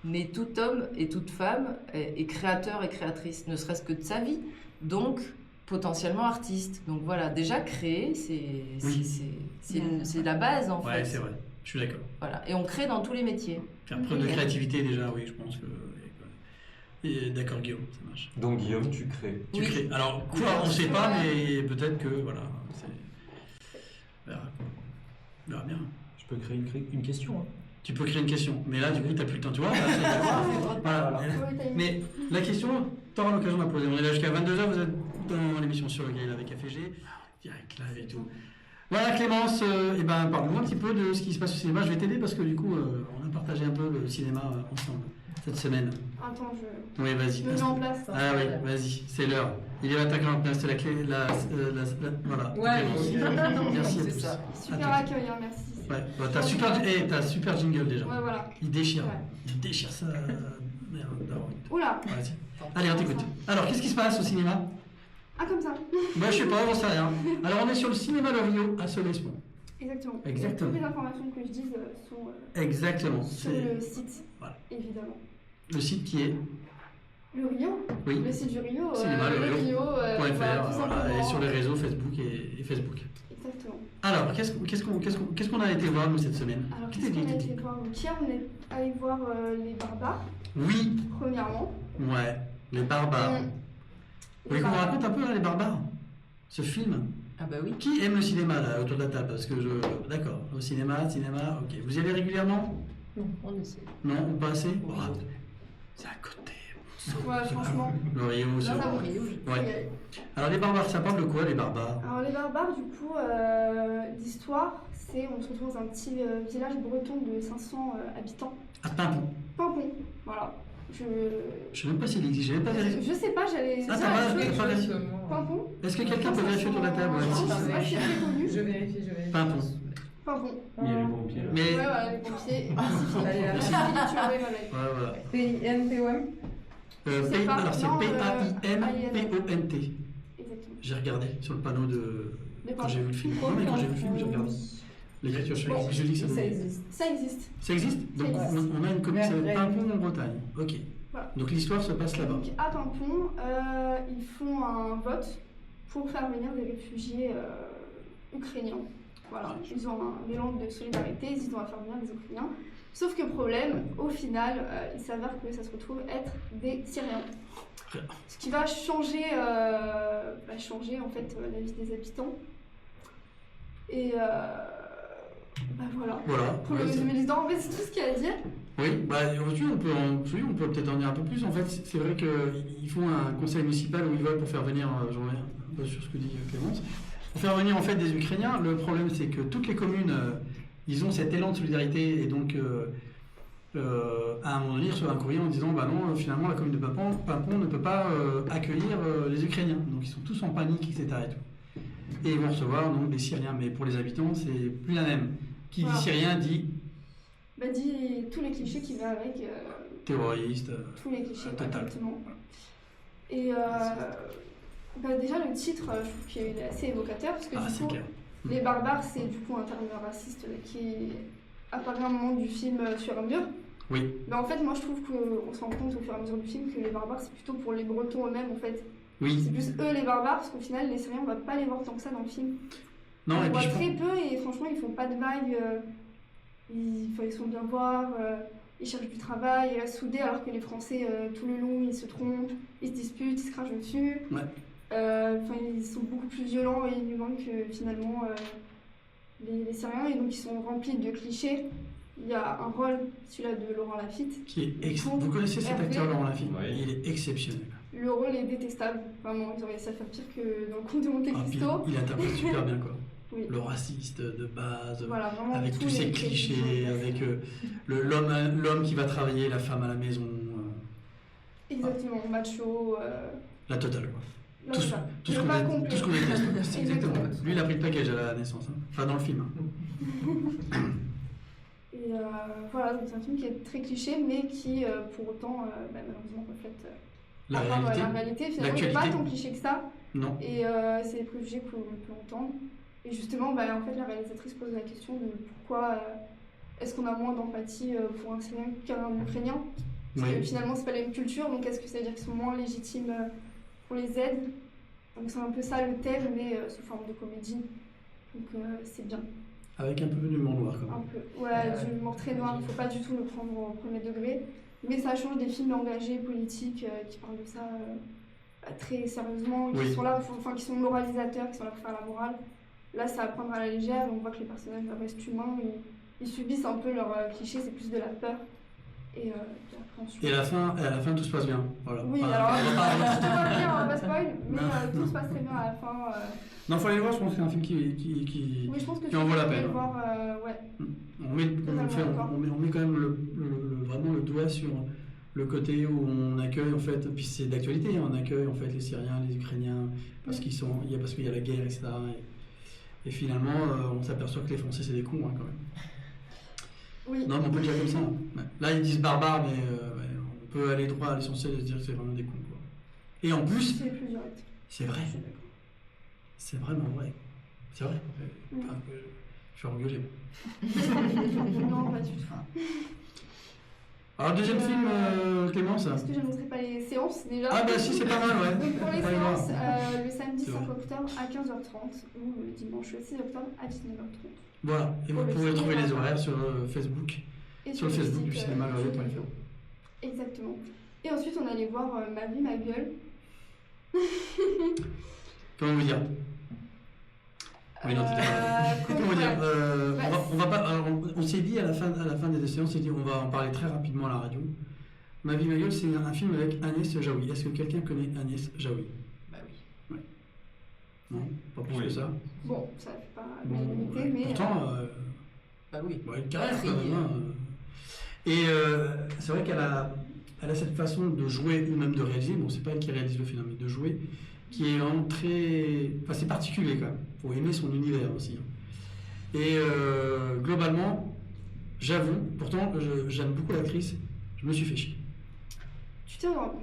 Mais tout homme et toute femme est créateur et créatrice, ne serait-ce que de sa vie. Donc, potentiellement artiste. Donc voilà, déjà créer, c'est la base en fait. Ouais, c'est vrai. Je suis d'accord. Voilà. Et on crée dans tous les métiers. Faire preuve de créativité déjà, oui, je pense que... Et d'accord Guillaume, ça marche. Donc Guillaume, tu crées. Tu crées. Alors quoi, on ne sait pas, mais peut-être que, voilà, on verra bien. Je peux créer une question. Hein. Tu peux créer une question, mais là du coup tu n'as plus le temps, tu vois. Voilà. Mais la question, tu auras l'occasion de la poser. On est là jusqu'à 22h, vous êtes dans l'émission sur le Gaël avec FG, direct live et tout. Voilà Clémence, parle-nous un petit peu de ce qui se passe au cinéma. Je vais t'aider parce que du coup on a partagé un peu le cinéma ensemble cette semaine. Attends, Oui, vas-y. je me mets en place. Ah oui, vas-y, c'est l'heure. Il est 20h49, c'est la clé, voilà. Ouais, merci à c'est tous. ça. Super accueil, hein, merci. Ouais, t'as super jingle déjà. Ouais, voilà. Il déchire. Ouais. Il déchire ça. Merde. Oula. Vas-y. Allez, on t'écoute. Alors, qu'est-ce qui se passe au cinéma? Ah, comme ça. Je sais pas, j'en sais rien. Alors, on est sur le cinéma de Rio à Solesmont. Exactement. Exactement. Toutes les informations que je dise sont Exactement. sur le site, Voilà. évidemment. Le site qui est Le Rio. Oui. Le site du Rio. Cinéma le Rio. .fr, Tout voilà, simplement. et sur les réseaux Facebook et Facebook. Exactement. Alors, qu'est-ce qu'on a été voir nous cette semaine? Alors, qu'est-ce qu'on a été voir? Donc, hier, on est allé voir Les Barbares, Oui, premièrement. ouais, Les Barbares. Vous voulez qu'on raconte un peu là, Les Barbares? Ce film? Ah bah oui. Qui aime le cinéma là autour de la table? Parce que d'accord, au cinéma, ok. Vous y allez régulièrement? Non, on essaie. Non, pas assez? Oh, c'est à côté. Ouais, franchement. Le Rio, Là, c'est ça vaut. Ouais. Alors les barbares, ça parle de quoi les barbares? Alors, Les Barbares, du coup, l'histoire, c'est on se retrouve dans un petit village breton de 500 habitants. À Pimpon. Pimpon, voilà. Je sais même pas s'il existe, j'ai même pas vérifié. Je sais pas, j'allais. Ah, t'as pas vérifié? Pimpon. Est-ce que quelqu'un peut vérifier autour de la table? Je sais pas si c'est connu. Je vérifie. Pimpon. Pimpon. Il y a les pompiers là. Mais Ouais, voilà, les pompiers. Allez, La là. signature, ouais, voilà. voilà. PIM, sais pas, Alors c'est non, PAIMPONT. Exactement. J'ai regardé sur le panneau de Des quand j'ai vu le film. Non mais quand j'ai vu le film, j'ai regardé. L'écriture sur Bon, je dis que ça ça doit- existe. Ça existe. Ça existe. Donc Ça existe. on a une commune qui s'appelle Ouais. Pimpon en Bretagne. Ok. Voilà. Donc l'histoire se passe là-bas. Donc à Pimpon, ils font un vote pour faire venir des réfugiés ukrainiens. Voilà, ils ont un élan de solidarité, ils disent on va faire venir des Ukrainiens. Sauf que problème, au final, il s'avère que ça se retrouve être des Syriens. Ce qui va changer en fait la vie des habitants. Et voilà. Voilà. Pour le Ouais, résumer l'histoire, en fait, c'est tout ce qu'il y a à dire. Oui, bah, aujourd'hui, on peut peut-être en dire un peu plus. En fait, c'est vrai qu'ils font un conseil municipal où ils veulent pour faire venir, je reviens un peu sur ce que dit Clémence, pour faire venir en fait des Ukrainiens. Le problème, c'est que toutes les communes, ils ont cet élan de solidarité et donc à un moment donné, ils reçoivent un courrier en disant bah non, finalement, la commune de Pimpon ne peut pas accueillir les Ukrainiens. Donc ils sont tous en panique, etc. Et, tout. Et ils vont recevoir donc des Syriens, mais pour les habitants, c'est plus la même. Qui dit Voilà. Syrien dit Bah, dit tous les clichés qui vont avec. terroriste. Tous les clichés, Total. exactement. Et bah, déjà, le titre, je trouve qu'il est assez évocateur parce que Ah, du c'est coup, clair. les barbares, c'est du coup un terme raciste qui apparaît à un moment du film sur un mur. Oui. Mais en fait, moi, je trouve qu'on se rend compte au fur et à mesure du film que les barbares, c'est plutôt pour les Bretons eux-mêmes, en fait. Oui. C'est plus eux les barbares, parce qu'au final, les Syriens, on va pas les voir tant que ça dans le film. Non, On et les puis voit je très peu et franchement, ils font pas de vagues. Ils sont bien voir, ils cherchent du travail, ils restent soudés, alors que les Français, tout le long, ils se trompent, ils se disputent, ils se crachent dessus. Ouais. Ils sont beaucoup plus violents et inhumains que finalement les Syriens, et donc ils sont remplis de clichés. Il y a un rôle, celui-là de Laurent Lafitte. Vous connaissez cet Hervé. acteur Laurent Lafitte? Oui. Il est exceptionnel. Le rôle est détestable, vraiment, ils ont réussi à faire pire que dans le Conte de Monte Ah, puis Cristo. il interprète super bien quoi. Oui. Le raciste de base, Voilà, vraiment, avec tous ces les clichés, avec l'homme qui va travailler, la femme à la maison, Exactement, macho. la totale quoi. Là, Tout, c'est ça. tout ce Le qu'on pas déteste. complet. Tout ce qu'on déteste. C'est exactement. Exactement. Lui il a pris le package à la naissance, hein. Enfin dans le film. Hein. Et voilà, donc c'est un film qui est très cliché, mais qui pour autant malheureusement reflète La à part, réalité. la réalité. Finalement, il n'est pas tant cliché que ça, Non. et c'est les préjugés qu'on peut entendre. Et justement, en fait, la réalisatrice pose la question de pourquoi est-ce qu'on a moins d'empathie pour un Syrien qu'un Ukrainien. Parce que Oui. finalement, c'est pas la même culture, donc est-ce que ça veut dire qu'ils sont moins légitimes pour les aides? Donc c'est un peu ça le thème, mais sous forme de comédie. Donc c'est bien. Avec un peu d'humour noir quand Un même. peu. Ouais, du humour très noir, il faut pas du tout le prendre au premier degré. Mais ça change des films engagés, politiques, qui parlent de ça très sérieusement, qui Oui. sont là, qui sont moralisateurs, qui sont là pour faire la morale. Là, ça va prendre à la légère, on voit que les personnages restent humains, ils subissent un peu leurs clichés, c'est plus de la peur. Et puis après, ensuite... Et à la fin tout se passe bien. Voilà. Oui, Pas- alors, on va pas- je te vois bien, on va pas spoil, mais Non. tout se passe très bien à la fin. Non, faut aller le voir, je pense que c'est un film qui Oui, je pense que qui en vaut la peux peine. le voir, ouais. on met quand même vraiment le doigt sur le côté où on accueille en fait, puis c'est d'actualité, on accueille en fait les Syriens, les Ukrainiens parce qu'il y a la guerre, etc. Et finalement, on s'aperçoit que les Français c'est des cons hein, quand même. Oui. Non, mais on peut le dire comme ça. Ouais. Là, ils disent barbares, mais on peut aller droit à l'essentiel et se dire que c'est vraiment des cons. Quoi. Et en plus, C'est plus direct. c'est vrai. Je suis d'accord. C'est vraiment vrai. C'est vrai. Mm. Enfin, je suis orgueilleux. Non, pas du tout. Alors, deuxième film, Clémence. Est-ce que je ne montrerai pas les séances déjà? Ah, bah si, c'est pas mal, ouais. Donc pour les Faut aller voir. séances, le samedi C'est 5 vrai. octobre à 15h30 ou le dimanche 6 octobre à 19h30. Voilà, et vous Pour le pouvez trouver cinéma. les horaires sur Facebook, Et sur le Facebook du site, cinéma Jeux Glorieux.fr. vidéo. Exactement. Et ensuite, on allait voir Ma vie, ma gueule. Comment vous dire Oui, non, Comment dire on va pas. Alors, on s'est dit à la fin des deux séances, on s'est dit on va en parler très rapidement à la radio. Ma vie, ma gueule, c'est un film avec Agnès Jaoui. Est-ce que quelqu'un connaît Agnès Jaoui? Bah oui. Non, pas plus Oui. que ça. Bon, ça fait pas Bon, l'unanimité, mais pourtant, Bah oui. une carrière quand Intrigue. même. Hein. Et c'est vrai qu'elle a cette façon de jouer ou même de réaliser. Bon, c'est pas elle qui réalise le film, mais de jouer, qui est vraiment très. Enfin, c'est particulier quand même. Faut aimer son univers aussi. Hein. Et globalement, j'avoue, pourtant j'aime beaucoup l'actrice, je me suis fait chier. Tu t'es endormi.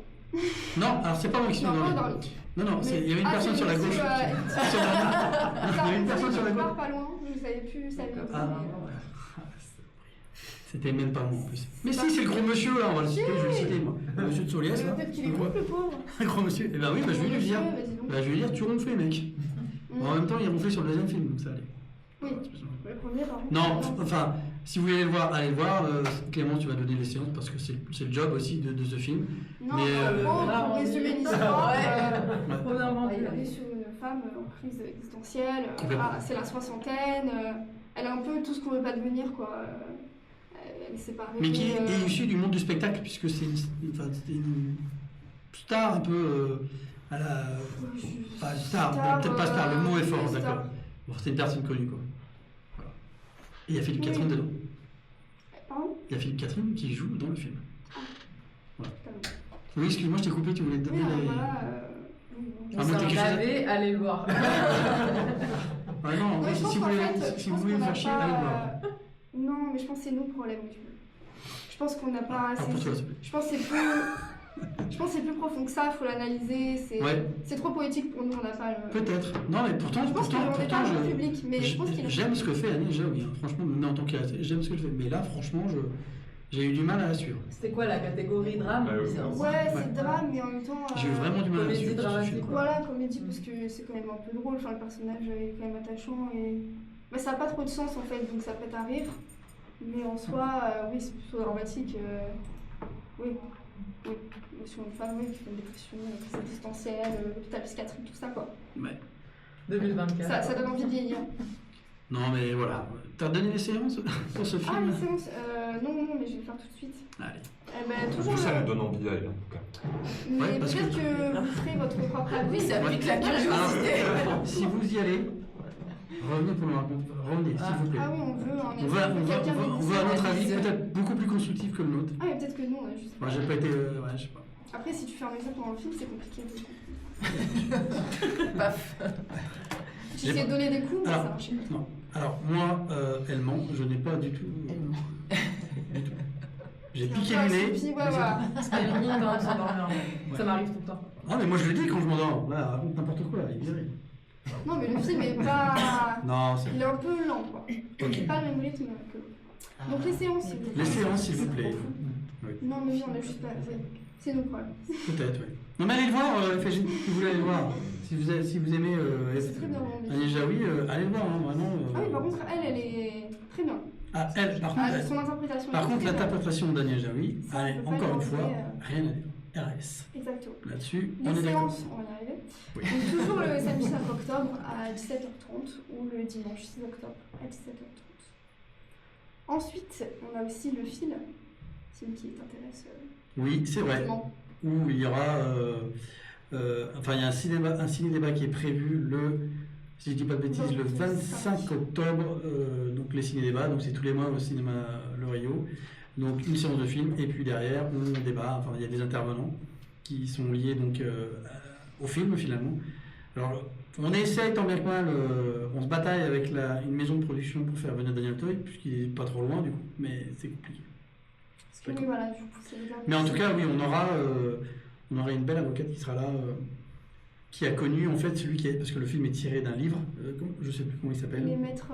Non, alors c'est pas moi qui suis Non, pas endormi. endormi. Non, il y avait une personne sur la gauche. Il y avait une personne sur la gauche. Pas loin, vous savez plus, ça vient. Ah, c'était même pas moi en plus. Mais si, c'est le gros monsieur là, on va le citer, je vais le citer moi. Le monsieur de Soliès là. Peut-être qu'il est gros, le pauvre. Un gros monsieur. Eh ben oui, bah, je vais lui dire. Bah, je vais lui dire, tu ronflais mec. En même temps, il ronflait sur le deuxième film, donc ça allait. Oui, le premier par contre. Non, enfin, si vous voulez le voir, allez le voir. Clément, tu vas donner les séances parce que c'est le job aussi de ce film. Non, Mais, pour résumer l'histoire, On a on inventé. est sur une femme en crise existentielle, Complètement. c'est la soixantaine, elle a un peu tout ce qu'on veut pas devenir, quoi. Elle est séparée. Mais qui est issue du monde du spectacle, puisque c'est une star un peu à la. Enfin, star, peut-être pas star, le mot est fort, star. d'accord. Bon, c'est une personne connue, quoi. Voilà. Et il y a Philippe Oui. Catherine dedans. Pardon. Il y a Philippe Catherine qui joue dans le film. Pardon. Oui, excuse-moi, je t'ai coupé, tu voulais te Oui, donner les. voilà. Ah, moi, t'as quelque chose à- allez le voir. Ah non, Ouais, je pense si vous qu'en voulez, fait, si je vous pense voulez qu'on me n'a faire chier, allez le voir. pas. Non, mais je pense que c'est nous le problème. Je pense qu'on n'a pas assez. pour toi, s'il te plaît. Je pense que c'est plus. Je pense que c'est plus profond que ça, faut l'analyser. C'est trop poétique pour nous, on n'a pas le. Peut-être. Non, mais pourtant, Je pense qu'on n'est pas pourtant, le public, mais je pense qu'il est. j'aime ce que fait Agnès Jaoui, hein. Franchement, même en tant qu'artiste, j'aime ce que je fais. Mais là, franchement, j'ai eu du mal à la suivre. C'était quoi la catégorie drame? Ouais, c'est drame, mais en même temps. J'ai eu vraiment du mal à la comédie suivre. sur ce dramatique, film. Voilà, comédie, parce que c'est quand même un peu drôle. Enfin, le personnage est quand même attachant et. Bah, ça n'a pas trop de sens en fait, donc ça peut être à rire. Mais en soi, oui, c'est plutôt dramatique. Oui. Oui. Sur une femme oui, qui fait une dépression, crise existentielle, l'hôpital psychiatrique, tout ça quoi. Ouais. 2024. Ça donne envie de vieillir. Non, mais voilà. T'as donné les séances pour ce Ah, film les séances non, mais je vais le faire tout de suite. Allez. Eh ben, En toujours. plus, ça nous donne envie d'aller, en tout cas. Mais Ouais, parce peut-être que- que vous ferez votre propre avis. ça Ouais. pique la curiosité. Alors, si vous y allez, revenez pour me raconter. Revenez, s'il vous plaît. Ah oui, on veut un On veut un autre avis, analyse. peut-être beaucoup plus constructif que le nôtre. Ah, mais peut-être que nous, on a juste. Moi, j'ai pas été. Ouais, je sais pas. Après, si tu fermes ça pendant le film, c'est compliqué. Paf. Tu essaies de donner des coups, mais Alors, ça marche. non. Alors, moi, elle ment, je n'ai pas du tout. Du tout. J'ai piqué Ah, du nez. Sophie, ouais, voilà. C'est limite quand même s'endormir. Ouais. Ça m'arrive tout le temps. Ah, mais moi, je le dis quand je m'endors. Là, raconte n'importe quoi, il est viré. Non, mais le film est pas. Non, c'est. Il est un peu lent, quoi. Ok. Pas le même rythme que. Donc, les séances, s'il vous plaît. Les séances, s'il vous plaît. Oui. Non, mais oui, on a juste pas. Oui. C'est nos problèmes. Peut-être, oui. Non, mais allez le voir, FJ, si vous voulez aller le voir. Si vous aimez C'est très bien rendu. Agnès Jaoui, allez le voir, hein, vraiment. Ah oui, par contre, elle est très bien. Ah, elle, par contre, Ah, son interprétation. par est contre très bien. l'interprétation d'Agnès Jaoui, Ça, on allez, peut pas encore lui une fois, enlever, rien à dire. RS. Exactement. Là-dessus, Les on est d'accord. séances, on va y arriver. Oui. Donc, toujours le samedi 5 octobre à 17h30 ou le dimanche 6 octobre à 17h30. Ensuite, on a aussi le film qui t'intéresse. Oui, c'est vrai. fortement. Où il y aura. Enfin, il y a un ciné-débat qui est prévu si je dis pas de bêtises, le 25 octobre. Donc, les ciné-débats, donc c'est tous les mois au cinéma Le Rio. Donc, une séance de film, et puis derrière, on débat. Enfin, il y a des intervenants qui sont liés donc, au film finalement. Alors, on essaye tant bien que mal, on se bataille avec une maison de production pour faire venir Daniel Toy, puisqu'il est pas trop loin du coup, mais c'est compliqué. Parce que oui, voilà, du coup, c'est bien. Mais en tout cas, oui, on aura une belle avocate qui sera là, qui a connu en fait celui qui est, parce que le film est tiré d'un livre, je sais plus comment il s'appelle. Les maîtres.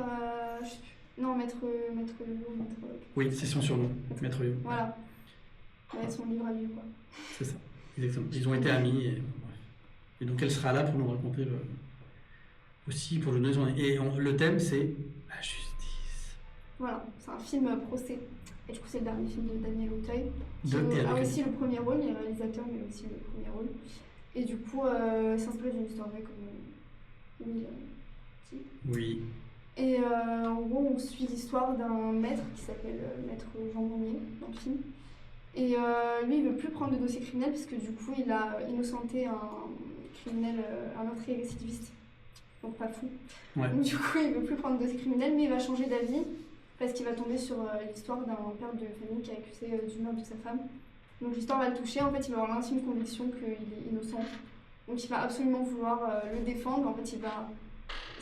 Je sais plus. Non, maître Hugo, maître. Oui, c'est son surnom, Maître Hugo. Voilà. Ouais, son livre à lui, quoi. C'est ça, exactement. Ils ont été amis, et, bref. Et donc elle sera là pour nous raconter aussi, pour le donner son. Et le thème, c'est la justice. Voilà, c'est un film procès. Et du coup, c'est le dernier film de Daniel Auteuil, qui Et a avec aussi le premier rôle, il est réalisateur, mais aussi le premier rôle. Et du coup, c'est inspiré d'une histoire vraie, comme Will dit. Oui, Et en gros, on suit l'histoire d'un maître qui s'appelle Maître Jean Monnier dans le film. Et lui, il veut plus prendre de dossier criminel parce que du coup, il a innocenté un criminel, un meurtrier récidiviste. Donc pas fou. Ouais. Donc, du coup, il veut plus prendre de dossier criminel, mais il va changer d'avis parce qu'il va tomber sur l'histoire d'un père de famille qui est accusé du meurtre de sa femme. Donc l'histoire va le toucher. En fait, il va avoir l'intime conviction qu'il est innocent. Donc il va absolument vouloir le défendre. En fait,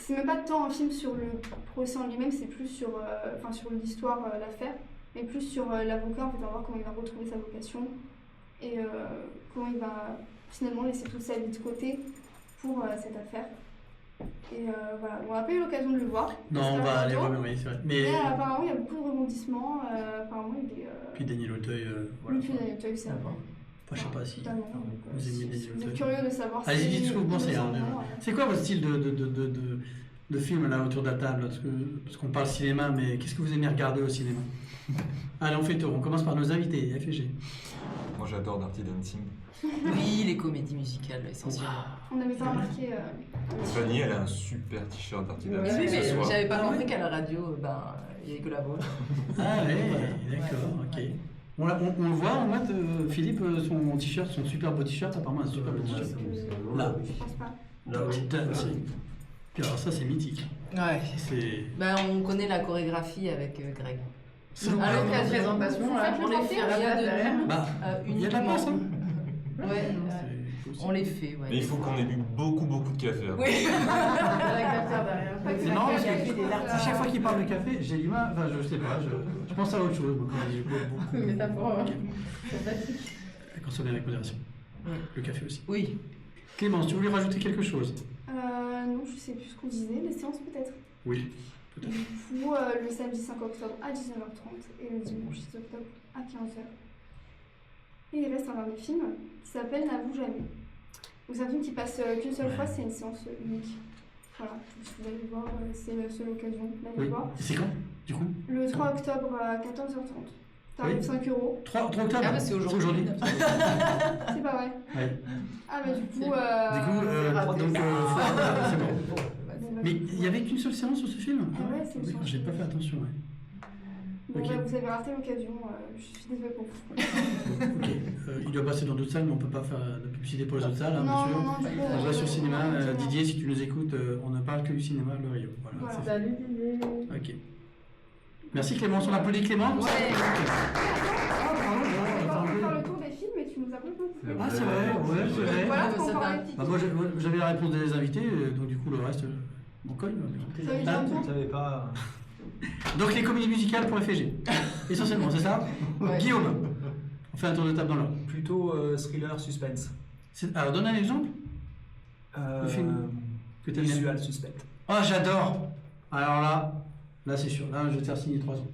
c'est même pas tant un film sur le procès en lui-même, c'est plus sur, sur l'histoire, l'affaire, mais plus sur l'avocat. En fait, on va voir comment il va retrouver sa vocation et comment il va finalement laisser toute sa vie de côté pour cette affaire. Et voilà, on n'a pas eu l'occasion de le voir. Non, on va aller voir, oui, c'est vrai. Mais apparemment, il y a beaucoup de rebondissements. Apparemment, il est. Puis Daniel Auteuil, voilà. Oui, puis Daniel Auteuil, c'est avant. Enfin, je sais pas si Totalement. vous aimez Daniel Vous êtes Auteuil. curieux de savoir Allez-y, si. dites-vous, c'est quoi votre style de film là autour de la table? Parce qu'on parle cinéma, mais qu'est-ce que vous aimez regarder au cinéma? Allez, on fait le tour. On commence par nos invités, FG. Moi j'adore Dirty Dancing. Oui, les comédies musicales, essentiellement. On n'avait pas remarqué. Fanny, elle a un super t-shirt Dirty Oui, Dancing mais ce soir. j'avais pas compris qu'à la radio, il y avait que la vôtre. Ah ouais, d'accord, ok. On le voit, on note Philippe, son t-shirt, son super beau t-shirt, apparemment un super beau t-shirt. Là. Je pense pas. Dirty Dancing. Puis alors ça c'est mythique. Ouais. C'est... On connaît la chorégraphie avec Greg. À l'occasion de la présentation, là, On les fait rien de Bah, il y a de la place, hein. Ouais, C'est on les fait, ouais. Mais il faut qu'on ait bu beaucoup de café. Hein. Oui. la cafetière derrière. C'est marrant parce que à chaque fois qu'il parle de café, j'ai du mal, enfin je sais pas, je pense à autre chose. Moi, quand je dis beaucoup. Métaphore sympathique. À consommer avec modération. Ouais. Le café aussi. Oui. Clémence, tu voulais rajouter quelque chose? Non, je sais plus ce qu'on disait. Les séances peut-être. Oui. Du coup, le samedi 5 octobre à 19h30 et le dimanche 6 octobre à 15h. Et il reste un dernier film qui s'appelle N'avoue jamais. Donc c'est un film qui passe qu'une seule fois, c'est une séance unique. Voilà, si vous allez le voir, c'est la seule occasion d'aller Oui. le voir. Et c'est quand, du coup? Le 3 octobre à 14h30. Tarif Oui. 5 €. 3 octobre. Ah bah c'est aujourd'hui. C'est pas vrai. Ouais. Ah bah du coup... Du coup, donc, c'est bon. bon, bah, Mais il y avait qu'une seule séance sur ce film? Ah ouais, c'est une D'accord, séance. j'ai pas fait attention, ouais. bon, ok. bah, vous avez raté l'occasion, je suis désolée pour vous. Ok. Il doit passer dans d'autres salles, mais on peut pas faire de publicité pour les autres salles, hein, bien Non, sûr. non, non, du coup, On va sur le cinéma. exactement. Didier, si tu nous écoutes, on ne parle que du cinéma Le Rio. Voilà. Voilà. c'est Salut Didier. fait. Ok. Merci Clémence, on applaudit Clémence. Ouais. Ah, bravo, On va bravo. faire le tour des films et tu nous as complètement coupé. Ah, c'est vrai, ouais, c'est vrai. Voilà, Ouais, c'est ça encore va. un petit. Bah, moi, j'avais la réponse des invités, donc du coup, le reste, on cogne. Ça veut dire Hein quoi Tu savais pas. Donc, les comédies musicales pour FG. Essentiellement, c'est ça? Ouais. Guillaume, on fait un tour de table dans l'ordre. Plutôt thriller, suspense. Alors, donne un exemple Le film que t'aimes bien. Visual suspect. Oh, j'adore. Alors là c'est sûr. Là, je vais te faire signer 3 ans.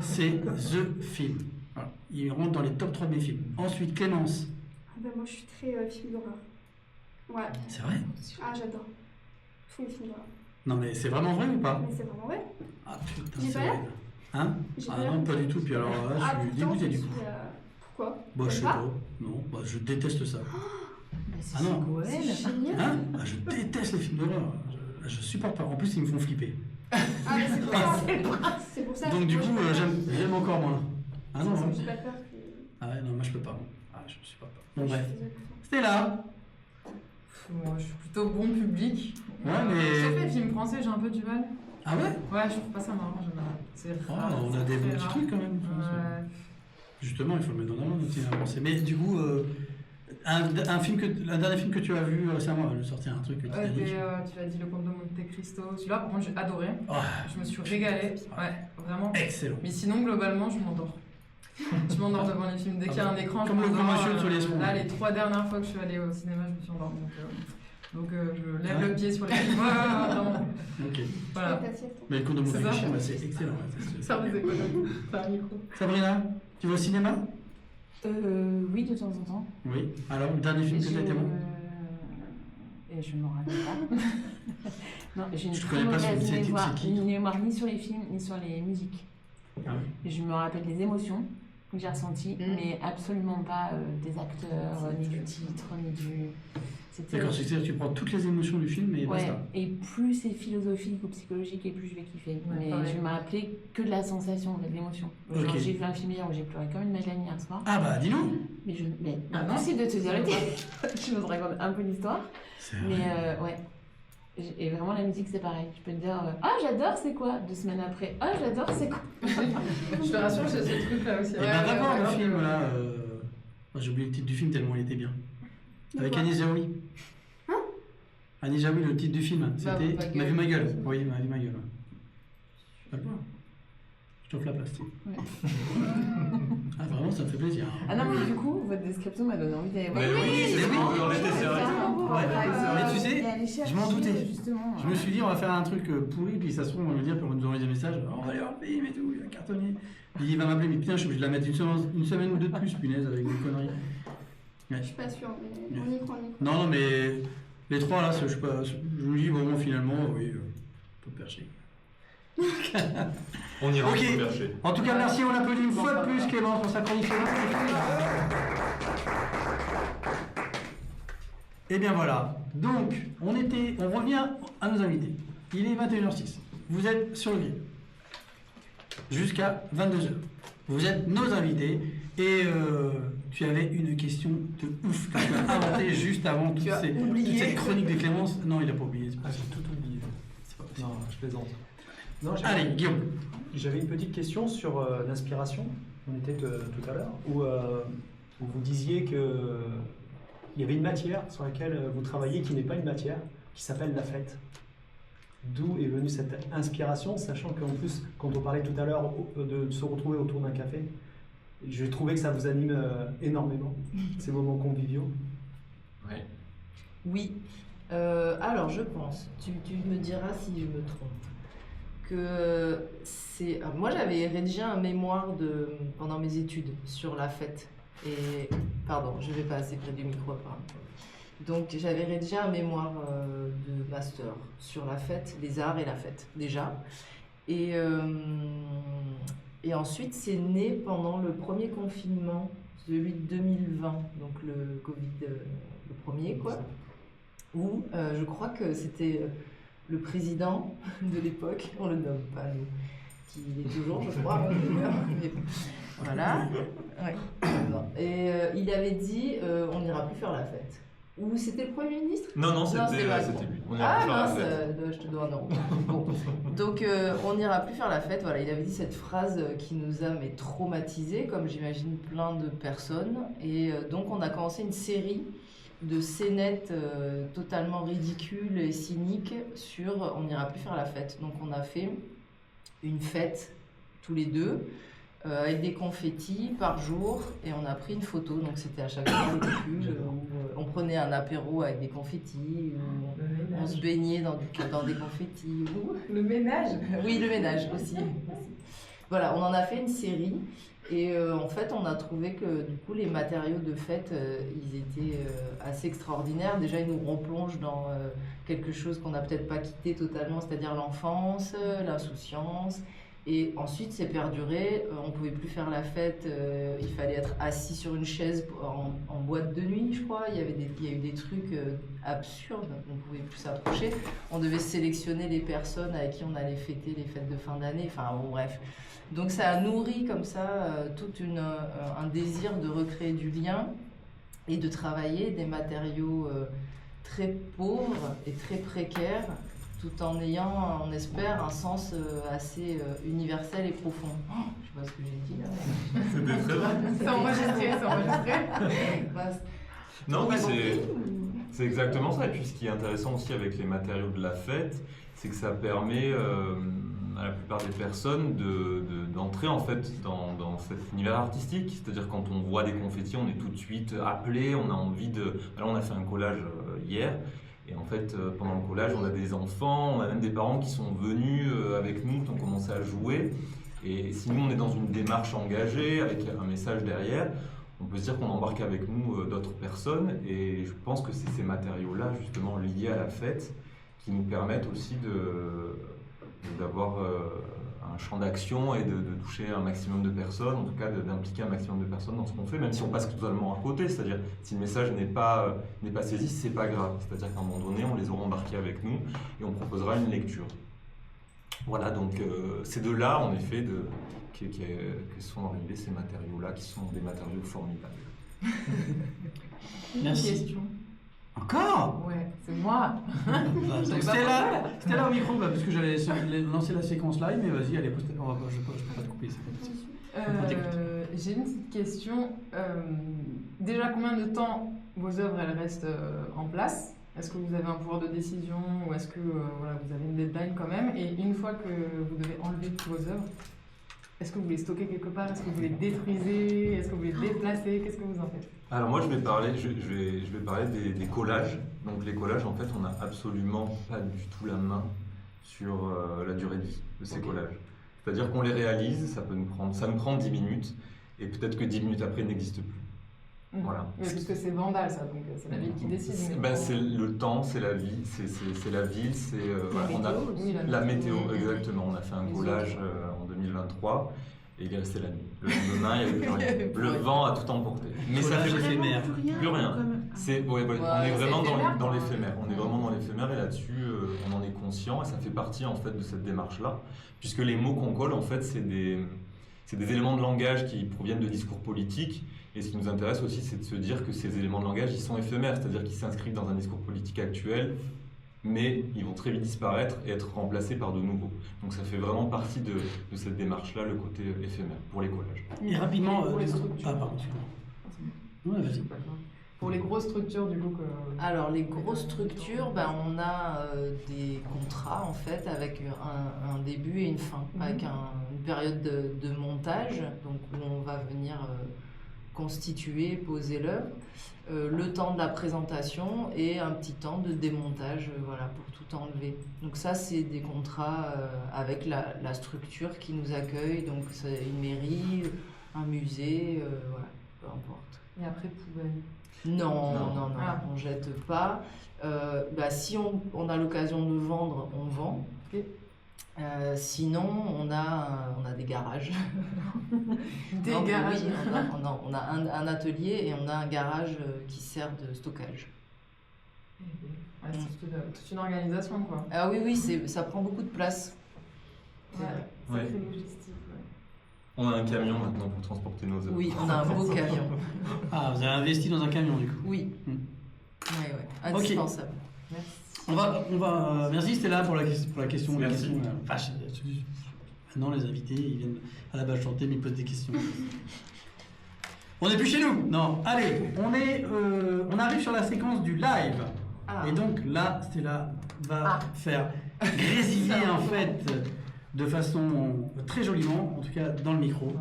C'est The Film. Voilà. Il rentre dans les top 3 de mes films. Ensuite, Clémence. Ah bah, moi je suis très film d'horreur. Ouais. C'est vrai? Ah j'adore. Tous les films d'horreur. Non, mais c'est vraiment vrai ou pas? Mais c'est vraiment vrai. Ah putain, J'ai c'est pas vrai. l'air Hein? J'ai Ah pas l'air non, comme pas ça. du tout. Puis alors là, Ah je suis pourtant, dégoûté je du coup. suis, Pourquoi? Bah, je sais T'aimes pas. Non, bah, je déteste ça. Ah non. C'est génial. Hein? Ah, je déteste les films d'horreur. Je supporte pas. En plus, ils me font flipper. Ah mais c'est pour ça. C'est pour ça. Donc, du moi, coup, je peux pas. j'aime encore moins. Ah non, Ça me hein. fait pas peur que. Ah ouais, non, moi je peux pas. Ah, je supporte pas. Bon, Je suis bref. désolée pour toi. C'était là. Moi, je suis plutôt bon public. Ouais, mais- Sauf les films français, j'ai un peu du mal. Ah ouais? Ouais, je trouve pas ça marrant en général. C'est Oh, rare. on a c'est des très petits rare. trucs quand même. Ouais. Justement, il faut le mettre en avant, notre cinéma français. Mais du coup, un dernier film que tu as vu récemment, elle nous sortir un truc Ouais, Titanic. tu l'as dit, Le Comte de Monte Cristo. Celui-là, par contre, j'ai adoré. Ah, Je me suis régalée. Ouais, vraiment. excellent. Mais sinon, globalement, je m'endors. Je m'endors devant les films. Dès qu'il y a un écran, Comme je le m'endors. monsieur sur les sponges. Là, les 3 dernières fois que je suis allée au cinéma, je me suis endormie. Donc, je lève Ouais. le pied sur les films. Ouais, vraiment. Ok. Voilà. Ta sieste, hein. Mais le conte de C'est ça. Monte Cristo, c'est excellent. Ouais, Faire des économies. Faire un micro. Sabrina, tu vas au cinéma? Oui, de temps en temps. Oui. Alors, le dernier film que tu as été bon? Et je ne m'en rappelle pas. non, j'ai une Je très connais pas mauvaise c'est mémoire, qui une mémoire ni sur les films ni sur les musiques. Ah oui. Et je me rappelle des émotions que j'ai ressenties, Mm. mais absolument pas des acteurs, ni du titre, ni du. C'était. D'accord, c'est-à-dire que tu prends toutes les émotions du film et Ouais, basta. et plus c'est philosophique ou psychologique, et plus je vais kiffer. Ouais, mais pareil. je me rappelais que de la sensation, de l'émotion. Genre, Ok. j'ai vu un film hier où j'ai pleuré comme une madeleine hier soir. Ah bah, dis-nous. Mais Ah non. impossible de te dire le titre. Je vous raconte un peu l'histoire. C'est Mais vrai. ouais. Et vraiment, la musique, c'est pareil. Je peux te dire, ah, j'adore, c'est quoi? 2 semaines après, ah, j'adore, c'est quoi? Je te rassure, j'ai ce truc-là aussi. Et ben d'abord, le film là. J'ai oublié le titre du film tellement il était bien. De Avec quoi Agnès Jaoui. Hein? a déjà vu le titre du film. C'était Ma Ma vie, ma gueule. Oui, Ma vie, ma gueule. Pas le voir. Je t'offre la place. Ah, vraiment, ça me fait plaisir. Ah non, mais du coup, votre description m'a donné envie d'aller voir. Mais oui, c'est ce qu'on peut en était, c'est vrai. Mais tu sais, je m'en doutais. Justement, Je me suis dit, on va faire un truc pourri, puis ça se trouve, on va me dire, puis on va nous envoyer des messages. On va aller voir le film et tout, il va cartonner. Puis il va m'appeler, mais putain, je suis obligé de la mettre une semaine ou deux de plus, punaise, avec des conneries. Ouais. Je suis pas sûre, mais on y croit, on y croit. Non, non, mais les trois là, je sais pas, je me dis, bon, finalement, oui, on peut percher. On ira Ok. au percher. En tout cas, merci, on l'applaudit une fois de plus, Clémence, pour sa chronique sur Et bien voilà, donc on revient à nos invités. Il est 21h06, vous êtes sur le grill jusqu'à 22h. Vous êtes nos invités et tu avais une question de ouf que tu as inventée juste avant toute cette chronique de Clémence. Non, il n'a pas oublié. C'est pas J'ai tout oublié. c'est pas possible. Non, je plaisante. Non, Allez, Guillaume. J'avais une petite question sur l'inspiration. On était tout à l'heure où vous disiez que il y avait une matière sur laquelle vous travaillez qui n'est pas une matière, qui s'appelle la fête. D'où est venue cette inspiration, sachant qu'en plus, quand on parlait tout à l'heure de se retrouver autour d'un café, j'ai trouvé que ça vous anime énormément, ces moments conviviaux. Ouais. Oui. Alors, je pense, tu me diras si je me trompe, que c'est... Moi, j'avais rédigé un mémoire pendant mes études sur la fête. Et, pardon, je vais pas assez près du micro, apparemment. Donc, j'avais rédigé un mémoire de master sur la fête, les arts et la fête, déjà. Et ensuite, c'est né pendant le premier confinement, celui de 2020, donc le Covid, le premier, quoi, où je crois que c'était le président de l'époque, on le nomme pas, nous, qui est toujours, je crois, mais voilà. Ouais. Et il avait dit on n'ira plus faire la fête. Ou c'était le Premier ministre? Non, c'est c'était Macron. lui. On ira Ah plus faire la mince, fête. je te dois un euro. Bon. Donc on n'ira plus faire la fête. Voilà, il avait dit cette phrase qui nous a traumatisés, comme j'imagine plein de personnes. Et donc on a commencé une série de scénettes totalement ridicules et cyniques sur on n'ira plus faire la fête. Donc on a fait une fête tous les deux. Avec des confettis par jour et on a pris une photo, donc c'était à chaque fois ridicule où on prenait un apéro avec des confettis, où on se baignait dans des confettis. Le ménage. Oui, le ménage aussi. Voilà, on en a fait une série et en fait on a trouvé que du coup les matériaux de fête ils étaient assez extraordinaires. Déjà ils nous replongent dans quelque chose qu'on n'a peut-être pas quitté totalement, c'est-à-dire l'enfance, l'insouciance. Et ensuite, c'est perduré. On ne pouvait plus faire la fête. Il fallait être assis sur une chaise en boîte de nuit, je crois. Il y a eu des trucs absurdes. On ne pouvait plus s'approcher. On devait sélectionner les personnes avec qui on allait fêter les fêtes de fin d'année. Enfin, bon, bref. Donc, ça a nourri comme ça tout un désir de recréer du lien et de travailler des matériaux très pauvres et très précaires, tout en ayant, on espère, un sens assez universel et profond. Je sais pas ce que j'ai dit là. C'était très bien. C'est enregistré. Non, mais c'est exactement ça. Et puis ce qui est intéressant aussi avec les matériaux de la fête, c'est que ça permet à la plupart des personnes d'entrer en fait dans cet univers artistique. C'est-à-dire quand on voit des confettis, on est tout de suite appelé, on a envie de... Alors on a fait un collage hier. Et en fait, pendant le collage, on a des enfants, on a même des parents qui sont venus avec nous, qui ont commencé à jouer. Et si nous, on est dans une démarche engagée, avec un message derrière, on peut se dire qu'on embarque avec nous d'autres personnes. Et je pense que c'est ces matériaux-là, justement, liés à la fête, qui nous permettent aussi d'avoir un champ d'action et de toucher un maximum de personnes, en tout cas d'impliquer un maximum de personnes dans ce qu'on fait, même si on passe totalement à côté, c'est-à-dire si le message n'est pas saisi, c'est pas grave, c'est-à-dire qu'à un moment donné, on les aura embarqués avec nous et on proposera une lecture. Voilà, donc c'est de là, en effet, que sont arrivés ces matériaux-là, qui sont des matériaux formidables. Merci. Une question. Encore? Ouais, c'est moi. C'était là au micro, parce que j'allais lancer la séquence live, mais vas-y, allez, je ne peux pas te couper, c'est pas possible. J'ai une petite question. Déjà, combien de temps vos œuvres elles restent en place? Est-ce que vous avez un pouvoir de décision ou est-ce que voilà, vous avez une deadline quand même? Et une fois que vous devez enlever toutes vos œuvres, est-ce que vous les stockez quelque part? Est-ce que vous les détruisez? Est-ce que vous les déplacez? Qu'est-ce que vous en faites? Alors moi je vais parler des collages. Donc les collages en fait on n'a absolument pas du tout la main sur la durée de vie de ces collages. C'est-à-dire qu'on les réalise, ça nous prend 10 minutes et peut-être que 10 minutes après ils n'existent plus. Voilà. Oui, parce que c'est Vandal ça, donc c'est la ville qui décide. C'est le temps, c'est la vie, c'est la ville, c'est la météo, exactement. On a fait un collage en 2023 et il est resté la nuit. Le lendemain, il n'y avait plus rien. Le vent a tout emporté. Mais ça fait éphémère. Plus rien. On est vraiment dans l'éphémère. On est Ouais. vraiment dans l'éphémère et là-dessus, on en est conscient et ça fait partie en fait de cette démarche-là, puisque les mots qu'on colle en fait, c'est des éléments de langage qui proviennent de discours politiques. Et ce qui nous intéresse aussi, c'est de se dire que ces éléments de langage, ils sont éphémères, c'est-à-dire qu'ils s'inscrivent dans un discours politique actuel, mais ils vont très vite disparaître et être remplacés par de nouveaux. Donc ça fait vraiment partie de cette démarche-là, le côté éphémère, pour les collages. Et rapidement, Pour les structures. Ah, pardon, excuse-moi. Ouais, vas-y. Pour les grosses structures, du coup, Alors, les grosses structures, on a des contrats en fait avec un début et une fin, avec une période de montage, donc où on va venir constituer, poser l'œuvre, le temps de la présentation et un petit temps de démontage, voilà, pour tout enlever. Donc ça, c'est des contrats avec la structure qui nous accueille, donc c'est une mairie, un musée, voilà, peu importe. et après poubelle. Non, Ah. on jette pas. Si on a l'occasion de vendre, on vend. Ok. Sinon, on a des garages. Des Non, mais garages. oui, on a un atelier et on a un garage qui sert de stockage. Ouais, c'est toute une organisation, quoi. Ah oui, ça prend beaucoup de place. Ouais, Ouais. sacrée logistique, ouais. On a un camion maintenant pour transporter nos œuvres. Oui, on a un beau camion. Ah, vous avez investi dans un camion du coup. Oui. Hmm. Ouais, indispensable. Merci. Merci Stella pour la question. Merci. Maintenant les invités, ils viennent à la base chanter mais ils posent des questions. On n'est plus chez nous. Non, allez, on arrive sur la séquence du live. Ah. Et donc là, Stella va faire grésiller en fait de façon très joliment, en tout cas dans le micro.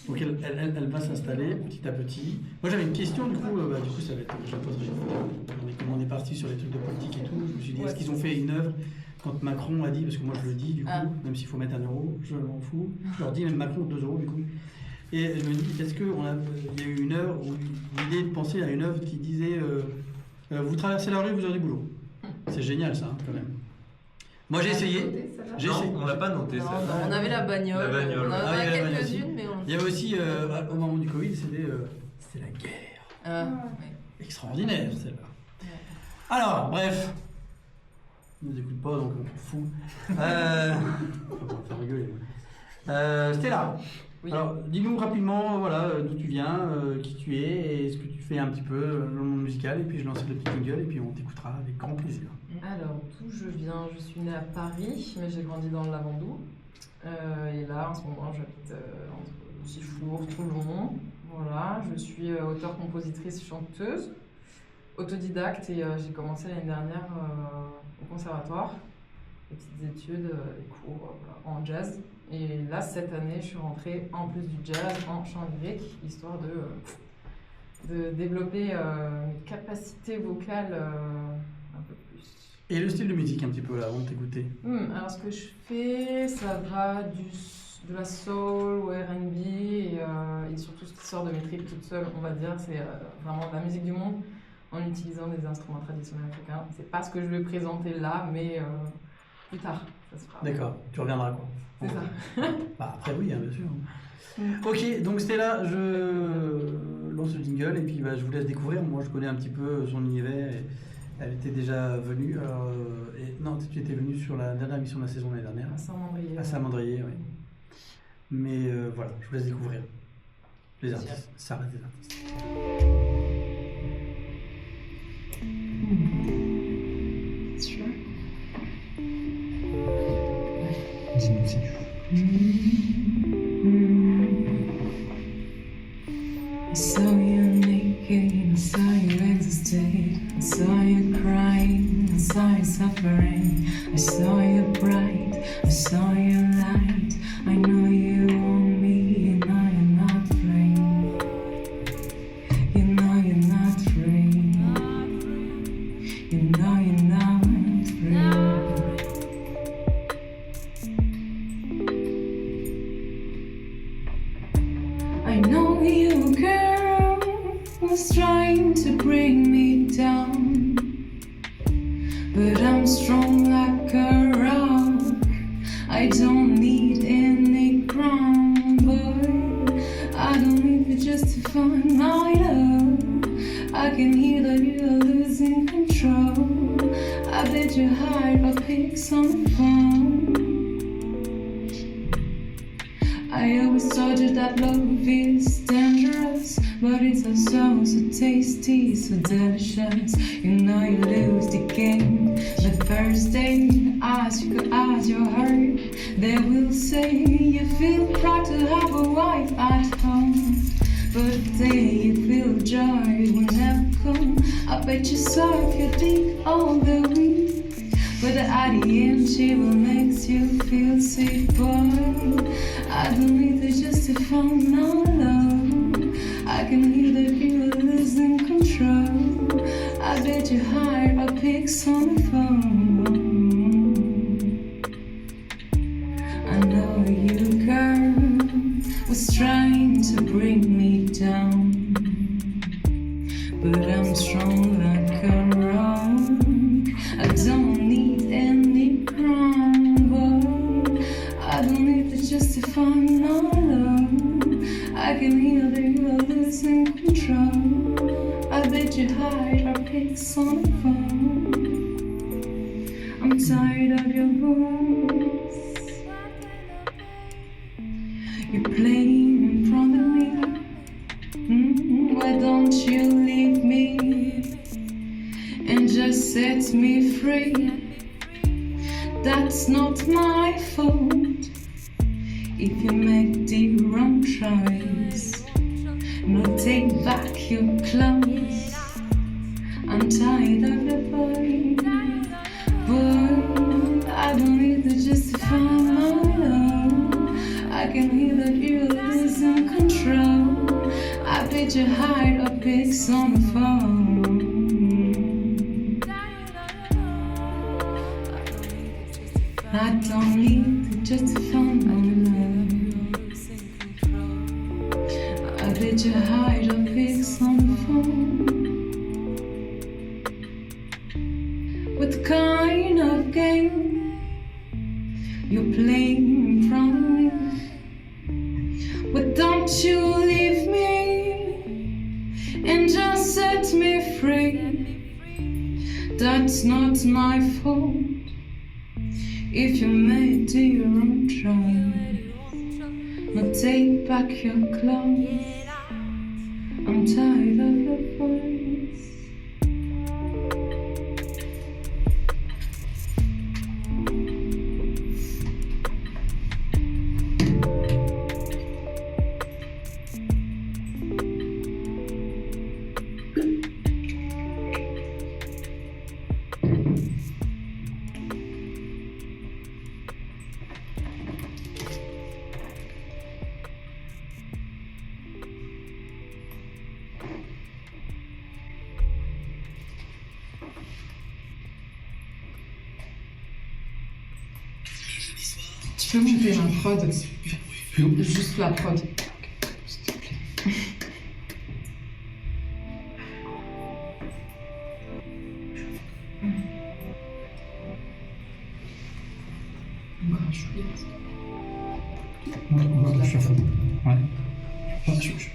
Donc elle va s'installer petit à petit. Moi j'avais une question du coup ça va être, je la poserai comme on est parti sur les trucs de politique et tout, je me suis dit est-ce qu'ils ont fait une œuvre quand Macron a dit, parce que moi je le dis du coup, même s'il faut mettre 1 euro, je m'en fous, je leur dis même Macron 2 euros du coup. Et je me dis est-ce qu'il y a eu une œuvre ou l'idée de penser à une œuvre qui disait vous traversez la rue, vous aurez du boulot. C'est génial ça quand même. Moi j'ai essayé. Non, on l'a pas noté Non, ça. non, on avait la bagnole. La bagnole. On en Ah, a il y avait la bagnole aussi. quelques-unes, mais on... Il y avait aussi au moment du Covid, c'était la guerre. ouais. Extraordinaire celle-là. Alors, bref. Ils ne nous écoutent pas donc on s'en fout. On va faire rigoler. Stella, Oui. alors dis-nous rapidement d'où tu viens, qui tu es et ce que tu fais un petit peu dans le monde musical et puis je lance le petit jingle et puis on t'écoutera avec grand plaisir. Alors, d'où je viens? Je suis née à Paris, mais j'ai grandi dans le Lavandou. Et là, en ce moment, j'habite entre Sifour, Toulon. Voilà, je suis auteure, compositrice, chanteuse, autodidacte et j'ai commencé l'année dernière au conservatoire, des petites études, des cours en jazz. Et là, cette année, je suis rentrée en plus du jazz en chant lyrique, histoire de développer mes capacités vocales un peu plus. Et le style de musique un petit peu là avant de t'écouter. Alors ce que je fais, ça va de la soul au R&B et surtout ce qui sort de mes tripes toute seule, on va dire, c'est vraiment de la musique du monde en utilisant des instruments traditionnels africains. C'est pas ce que je vais présenter là, mais plus tard, ça se fera. D'accord, tu reviendras quoi. C'est ça. Après oui, bien sûr. Ok, donc Stella, je lance le jingle et puis je vous laisse découvrir. Moi je connais un petit peu son univers. Elle était déjà venue, non, tu étais venue sur la dernière émission de la saison l'année dernière. À Saint-Mandrier. À Saint-Mandrier, oui. Mais voilà, je vous laisse découvrir les artistes. Ça reste des artistes. Dis-nous si. I saw you naked, I saw you existed, I saw you cry. your light. I know you want me, and I am not afraid. You know you're not afraid. You know you're not afraid. I know you, girl, was trying to bring me down, but I'm strong like a rock. I don't need any crown, boy. I don't need to justify my love. I can hear that you're losing control. I bet your heart will pick some phone. I always told you that love is dangerous, but it's also so tasty, so delicious. You know you lose the game the first day. As you go out your heart, they will say you feel proud to have a wife at home, but then you feel joy it will never come. I bet you suck your dick all the week, but at the end she will make you feel safe, boy. I don't need to justify my love. I can hear that you are losing control. I bet your heart will pick some phone. I know you, girl, was trying to bring me down, but I'm strong like a rock. I don't need any crown, boy. I don't need to justify my love. I can hear that you are losing control. I bet your heart will pick some phone. I'm tired of your voice. You're playing in front of me. Why don't you leave me and just set me free? That's not my fault if you make the wrong choice. No, take back your clothes. I'm tired of the boy. Boy, I don't need to justify my love. I can hear that you're losing control. I bet your heart will pick some phone. I don't need to justify my love. I bet your heart will pick some phone. What kind of game you're playing in front of me? But don't you leave me and just set me free. That's not my fault if you made your own choice. Now take back your clothes. I'm tired of your voice. Tu peux monter la prod, juste la prod. On va shuffle. Ouais. Je suis à fond.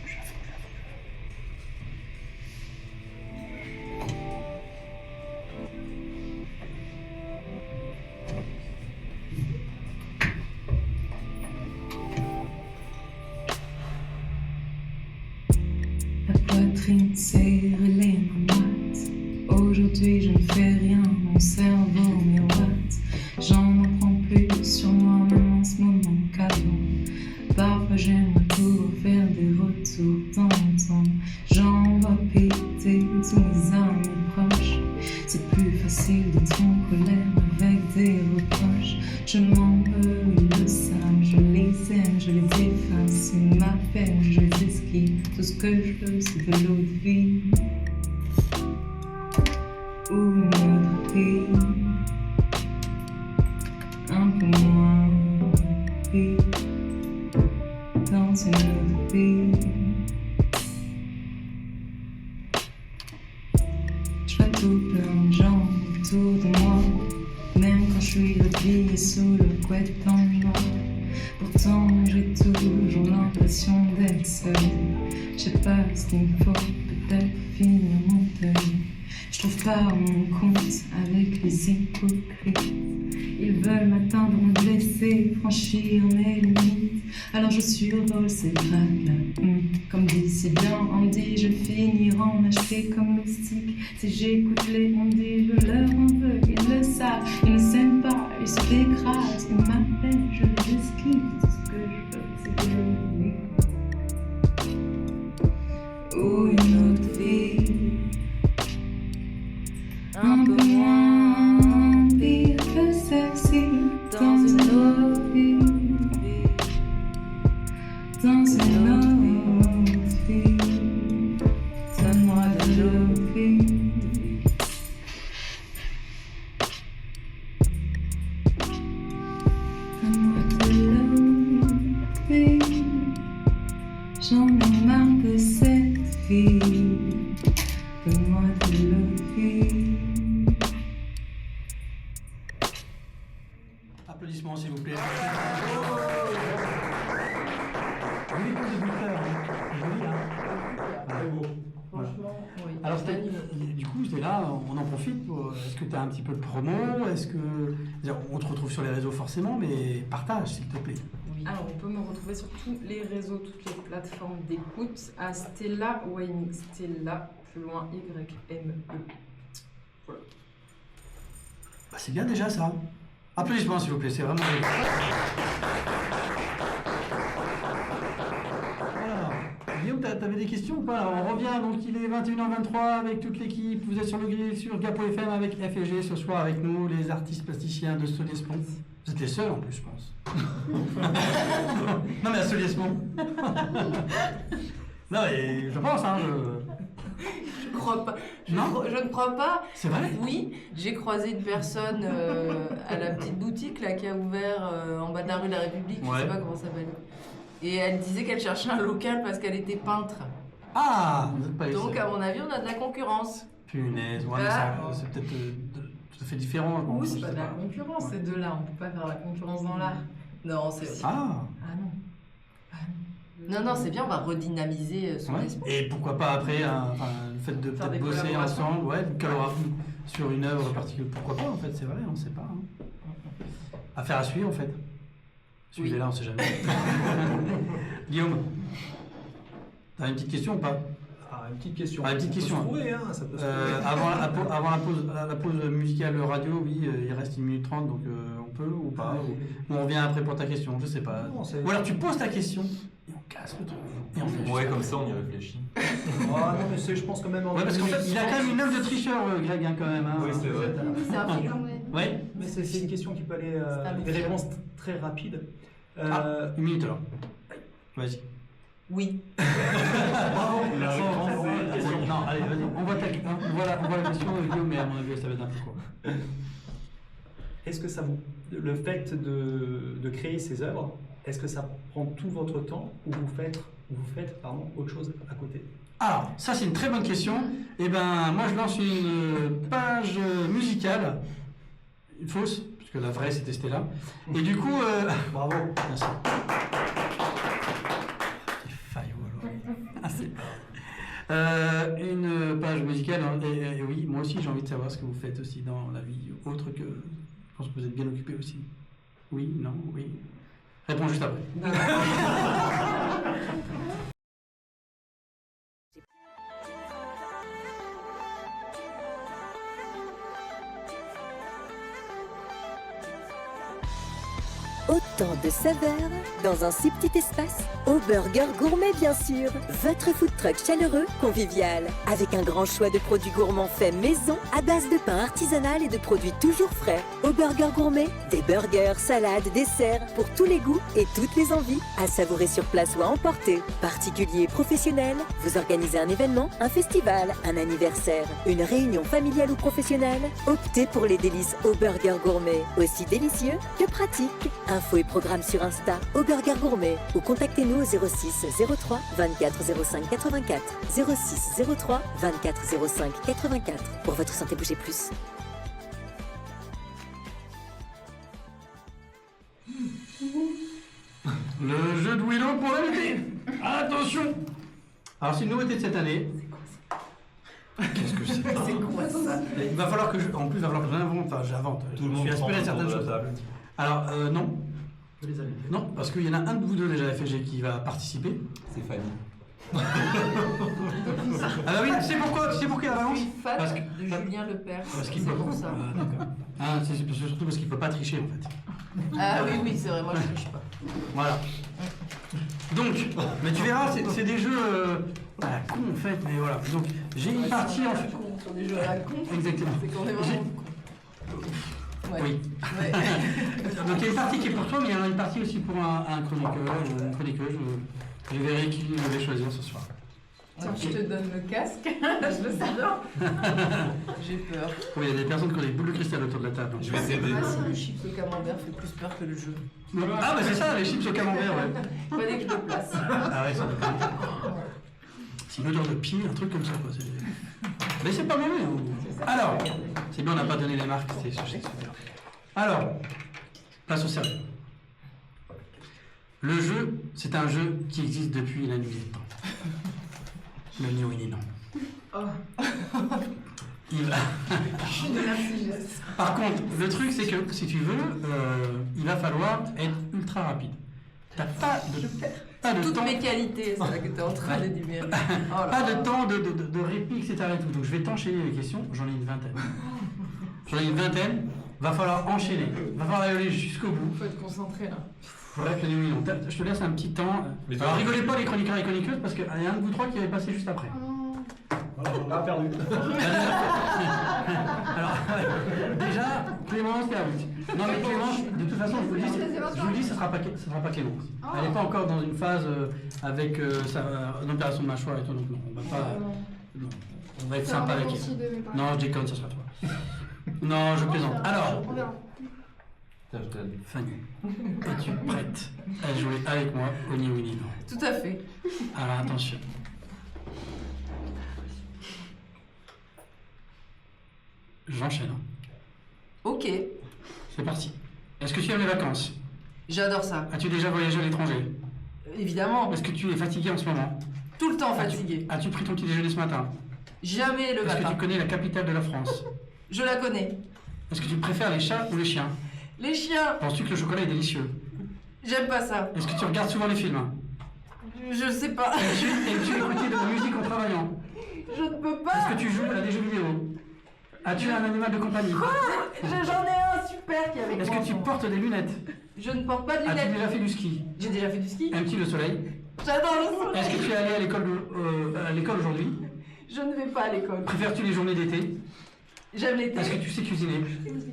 La poitrine serre les moites. Aujourd'hui je ne fais rien, mon cerveau miroite. J'en apprends plus sur moi-même en ce moment qu'avant. Parfois j'aimerais pouvoir faire des retours dans le temps. J'en vois péter tous mes amis proches. C'est plus facile d'être en colère avec des reproches. Je m'en veux, ils le je les efface, c'est ma peine, je les esquive. Tout ce que je veux, c'est de l'autre vie. Ou une autre vie. Un peu moins vie. Dans une autre vie. Je vois tout plein de gens autour de moi. Même quand je suis repliée sous le couette en noir. Pourtant j'ai toujours l'impression d'être seule. Je sais pas ce qu'il me faut, peut-être finir mon deuil. Je trouve pas mon compte avec les hypocrites. Ils veulent m'atteindre, me blesser, franchir mes limites. Alors je survole ces vagues-là. Comme dit si bien Andy, je finirai en acheter comme mystique. Si j'écoute les ondits, je leur en veux, ils le savent. Ils ne s'aiment pas, ils se décrasent. Ils m'appellent, je les esquive. Tout ce que je veux, c'est de l'autre vie. Ou une autre vie. Un peu moins pire que celle-ci. Dans une autre vie. Dans une autre vie. Donne-moi de l'autre vie. Donne-moi de l'autre vie. J'en ai marre de cette vie. Donne-moi de l'autre vie. Applaudissements s'il vous plaît. Oui, les buteurs, joli, hein. Très beau. Franchement, oui. Alors, Magnifique. du coup, c'est là, on en profite. Est-ce que tu as un petit peu de promo? Est-ce que. On te retrouve sur les réseaux forcément, mais partage s'il te plaît. Oui. Alors, on peut me retrouver sur tous les réseaux, toutes les plateformes d'écoute à Stella Wayne. Stella, plus loin, Y-M-E. Voilà. Bah, c'est bien déjà ça. Applaudissements s'il vous plaît, c'est vraiment joli. Alors, Guillaume, t'avais des questions ou pas? Alors, on revient, donc il est 21h23 avec toute l'équipe. Vous êtes sur le grill sur Gapo FM avec F et G ce soir avec nous, les artistes plasticiens de Soliespont. Vous êtes les seuls en plus, je pense. Non mais à Soliespont. Non mais je pense, hein. Je crois pas. Je ne crois pas. C'est vrai? Oui, j'ai croisé une personne à la petite boutique là, qui a ouvert en bas de la rue de la République, je Ouais. sais pas comment ça s'appelle. Et elle disait qu'elle cherchait un local parce qu'elle était peintre. Ah, vous n'êtes pas les Donc seuls. à mon avis, on a de la concurrence. Punaise, ouais, mais Ah. c'est peut-être tout à fait différent. Bon, Oui, je c'est pas sais de la concurrence, Ouais. ces deux-là. On peut pas faire la concurrence dans l'art. Non, c'est Ah, Ah non. non, c'est bien, on va redynamiser son ouais. esprit. Et pourquoi pas après, le fait de Faire peut-être des bosser collaborations. ensemble, ouais, une collaboration sur une œuvre particulière. Pourquoi pas en fait, c'est vrai, on sait pas. Hein. Affaire à suivre en fait. Suivez-la, on sait jamais. Guillaume, t'as une petite question ou pas? Ah, une petite question. Ah, une petite Ça peut question. se trouver, hein, ça peut se trouver. Avant la pause musicale radio, oui, il reste 1 minute 30, donc on peut ou pas, ou on revient après pour ta question, je sais pas. Non, c'est- Ou alors tu poses ta question et on casse le truc. Et on fait Ouais, juste comme après. ça on y réfléchit. Ah non, mais c'est, je pense quand même en Ouais, parce qu'en fait, il a quand même une œuvre de tricheur, Greg, hein, quand même. Hein. Oui, c'est vrai. Oui, c'est un film, ouais. Ouais. Mais c'est une question qui peut aller. C'est un Des métier. réponses très rapides. Ah, 1 minute alors. Vas-y. Oui. Bravo. La réponse est- Non, allez, vas-y. On voit la question, Guillaume, mais à mon avis, ça va être n'importe quoi. Est-ce que ça vous, le fait de créer ces œuvres, est-ce que ça prend tout votre temps ou vous faites autre chose à côté? Alors, ça, c'est une très bonne question. Eh ben, moi, je lance une page musicale, une fausse, parce que la vraie, c'était Stella. Et du coup, Bravo. merci. T'es faillot, alors. Ah, c'est pas vrai. Une page musicale, hein, et oui, moi aussi, j'ai envie de savoir ce que vous faites aussi dans la vie, autre que. Je pense que vous êtes bien occupé aussi. Oui, non, oui. Réponds juste après. Haute Autant de saveurs dans un si petit espace. Au Burger Gourmet, bien sûr. Votre food truck chaleureux, convivial. Avec un grand choix de produits gourmands faits maison à base de pain artisanal et de produits toujours frais. Au Burger Gourmet, des burgers, salades, desserts pour tous les goûts et toutes les envies. À savourer sur place ou à emporter. Particuliers et professionnels, vous organisez un événement, un festival, un anniversaire, une réunion familiale ou professionnelle. Optez pour les délices au Burger Gourmet. Aussi délicieux que pratique. Infos et programmes sur Insta au Burger Gourmet ou contactez-nous au 06 03 24 05 84 06 03 24 05 84 pour votre santé bougez plus. Le jeu de Willow pour l'invité. Attention. Alors c'est une nouveauté de cette année. Qu'est-ce que c'est? C'est quoi ça? Il va falloir que en plus il va falloir que j'invente, enfin j'invente. Tout le Je monde suis inspiré de prend certaines autour de choses. la table. Alors non. Non, parce qu'il y en a un de vous deux déjà FG qui va participer. C'est Fanny. Ah bah oui, tu sais pourquoi la Je balance? suis fan Parce que- de Julien Lepers. Parce qu'il C'est peut. pour ça. Ah, d'accord. Ah, c'est surtout parce qu'il peut pas tricher en fait. Ah oui, c'est vrai, moi je triche pas. Voilà. Donc, mais tu verras, c'est des jeux à la con en fait, mais voilà. Donc, j'ai une partie en fait. Sur des jeux à la con. Exactement. C'est qu'on est vraiment con. Ouais. Oui. Ouais. Donc, il y a une partie qui est pour toi, mais il y en a une partie aussi pour un chroniqueur, une chroniqueuse. Je verrai qui je vais choisir ce soir. Tiens, je te donne le casque, je le sais bien. J'ai peur. Oui, il y a des personnes qui ont des boules de cristal autour de la table. Je vais t'aider. Ah si, le chips au camembert fait plus peur que le jeu. Ah, bah c'est ça, les chips au camembert, ouais. Fallait que je le place. Ah ouais, ça c'est une odeur de pied, un truc comme ça, quoi. Mais c'est pas mauvais. Hein. Alors, c'est bien, on n'a pas donné les marques, c'est super. Alors, place au sérieux. Le jeu, c'est un jeu qui existe depuis la nuit des temps. Le ni oui ni non. Par contre, le truc, c'est que si tu veux, il va falloir être ultra rapide. T'as pas de Toutes temps. mes qualités, c'est ça que tu es en train d'énumérer. Oh là Pas là. de temps de répit, etc. et tout. Donc je vais t'enchaîner les questions, j'en ai une vingtaine. Va falloir enchaîner, va falloir aller jusqu'au bout. Faut être concentré là. Bref, le oui, non. Je te laisse un petit temps. Mais Alors rigolez pas les chroniqueurs et chroniqueuses parce qu'il y a un de vous trois qui avait passé juste après. On a perdu. Alors, déjà, Clémence perdu. Non mais Clémence, de toute façon, je vous le dis, ce sera pas Clémence. Elle n'est pas encore dans une phase avec une opération de mâchoire et tout, donc non, on va pas. Non, on va être sympa avec elle. Non, je déconne, ça sera toi. Non, je plaisante. Alors, On verra. Tiens, je t'aide. Fanny, es-tu prête à jouer avec moi au ni oui ni non? Tout à fait. Alors attention. J'enchaîne. Ok, C'est parti. Est-ce que tu aimes les vacances? j'adore ça. As-tu déjà voyagé à l'étranger? Évidemment, Est-ce que tu es fatigué en ce moment? tout le temps fatigué. As-tu pris ton petit déjeuner ce matin? Jamais le Est-ce que matin. tu connais la capitale de la France? Je la connais. Est-ce que tu préfères les chats ou les chiens? Les chiens, Penses-tu que le chocolat est délicieux? j'aime pas ça. Est-ce que tu regardes souvent les films? Je sais pas. Aimes-tu écouter de la musique en travaillant? Je ne peux Est-ce pas. que tu joues à des jeux vidéo? As-tu un animal de compagnie? J'en ai un super qui est avec Est-ce moi. que tu portes des lunettes? Je ne porte pas de As-tu lunettes. déjà fait du ski? J'ai déjà fait du ski. Aimes-tu le soleil? J'adore le soleil. Est-ce que tu es allé à l'école aujourd'hui? Je ne vais pas à l'école. Préfères-tu les journées d'été? J'aime l'été. Est-ce que tu sais cuisiner?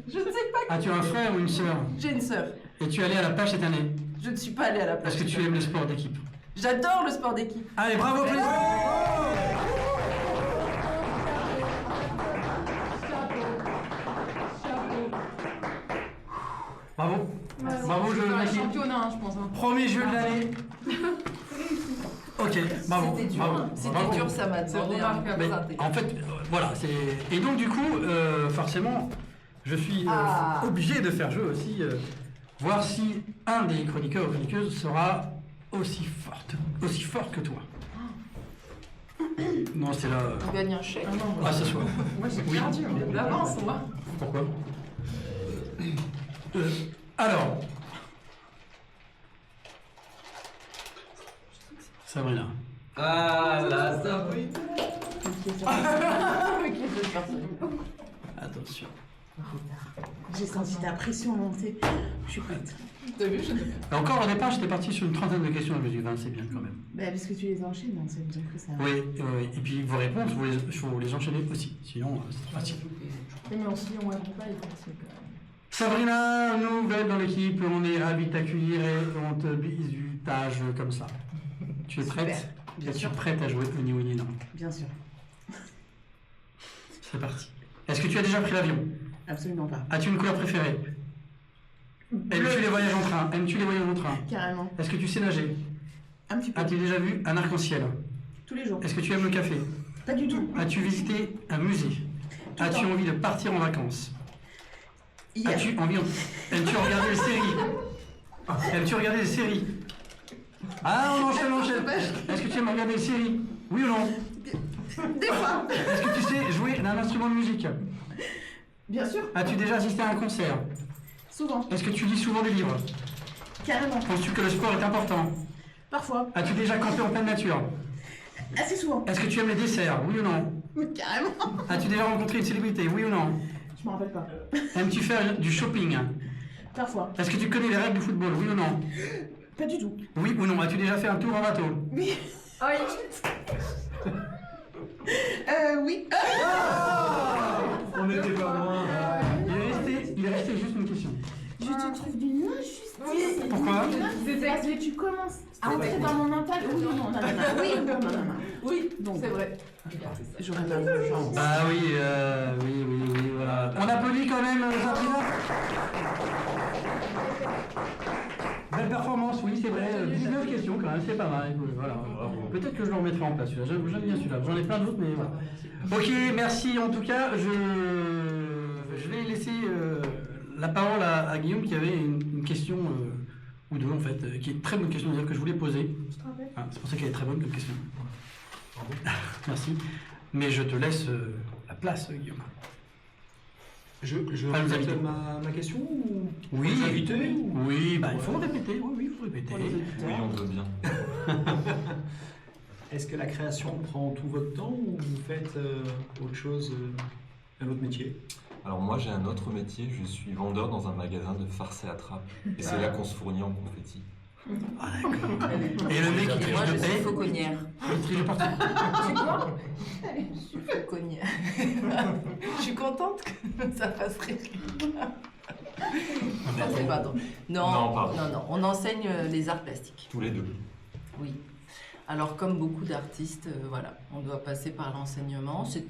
Je ne sais pas. As-tu un frère ou une sœur? J'ai une sœur. Es-tu allé à la plage cette année? Je ne suis pas allée à la plage. Est-ce que tu aimes le sport d'équipe? J'adore le sport d'équipe. Allez, bravo Clément! Bravo! Bravo, jeu de Un l'équipe. championnat, hein, je pense. Hein. Premier jeu de l'année. Ok, bravo. C'était dur. bravo, C'était bravo. dur, ça m'a C'est demandé un remarquable. Mais synthé. en fait, voilà, c'est. Et donc du coup, forcément, je suis obligé de faire jeu aussi, voir si un des chroniqueurs ou chroniqueuses sera aussi fort que toi. Non, c'est là. On gagne un chèque. Ah, ce soir. Moi j'ai Oui. perdu, on est de l'avance, moi. Pourquoi alors, Sabrina. Ah là, ça oui. Attention. J'ai senti ta pression monter. Je suis prête. T'as vu, Et encore au départ, j'étais parti sur une trentaine de questions, je me suis dit, 20, c'est bien quand même. Bah, parce que tu les enchaînes, donc ça veut dire que ça. Oui, et puis vos réponses, il faut les enchaîner aussi, sinon c'est trop facile. Mais aussi, on répond pas, il est facile quand même. Sabrina, nouvelle dans l'équipe, on est ravis de t'accueillir et on te bisutage comme ça. Tu es prête? Super, bien Es-tu sûr. prête à jouer Oni Winnie? Non. Bien sûr. C'est parti. Est-ce que tu as déjà pris l'avion? Absolument pas. As-tu une couleur préférée? Aimes-tu les voyages en train? Aimes-tu les voyages en train? Carrément. Est-ce que tu sais nager? Un petit peu. As-tu déjà vu un arc-en-ciel? Tous les jours. Est-ce que tu aimes le café? Pas du tout. As-tu visité un musée? Tout le As-tu temps. envie de partir en vacances? Hier. As-tu envie... Aimes-tu regarder les séries? Aimes-tu regarder les séries? Ah, on enchaîne. Est-ce que tu aimes regarder les séries? Oui ou non? Des fois. Est-ce que tu sais jouer d'un instrument de musique? Bien sûr. As-tu déjà assisté à un concert? Souvent. Est-ce que tu lis souvent des livres? Carrément. Penses-tu que le sport est important? Parfois. As-tu déjà campé en pleine nature? Assez souvent. Est-ce que tu aimes les desserts? Oui ou non? Carrément. As-tu déjà rencontré une célébrité? Oui ou non? Je m'en rappelle pas. Aimes-tu faire du shopping? Parfois. Est-ce que tu connais les règles du football? Oui ou non? Pas du tout. Oui ou non? As-tu déjà fait un tour en bateau? Oui. Ah oui. Oui. On n'était pas loin. Il est resté juste une question. Je te trouve d'une injustice. Pourquoi? Parce que tu commences à entrer dans mon mental. Oui, non. Oui, non. Oui, Donc, c'est vrai. j'aurais pas eu chance. Ah oui, oui, voilà. On applaudit quand même Sabrina. Belle performance, oui, c'est vrai. 19 questions quand même, c'est pas mal. Voilà. Peut-être que je le remettrai en place celui-là. J'aime bien celui-là. J'en ai plein d'autres, mais voilà. Ok, merci en tout cas. Je vais laisser la parole à Guillaume qui avait une question ou deux en fait, qui est une très bonne question d'ailleurs que je voulais poser. Ah, c'est pour ça qu'elle est très bonne comme question. Merci. Mais je te laisse la place, Guillaume. Je Pas nous répète inviter. ma question ou Oui, les invités ou- oui, bah il faut répéter. Oui, il faut répéter. Oui, on veut bien. Est-ce que la création prend tout votre temps ou vous faites autre chose, un autre métier? Alors moi j'ai un autre métier, je suis vendeur dans un magasin de farce et attrape. Et c'est là qu'on se fournit en confetti. Ah d'accord. Et le mec qui Et moi, triche je de suis paix, fauconnière. il triche de partout. C'est quoi? Je suis fauconnière. Je suis contente que ça fasse rire. Non, c'est pas drôle. Non, pardon. Non, on enseigne les arts plastiques. Tous les deux. Oui. Alors, comme beaucoup d'artistes, voilà, on doit passer par l'enseignement. C'est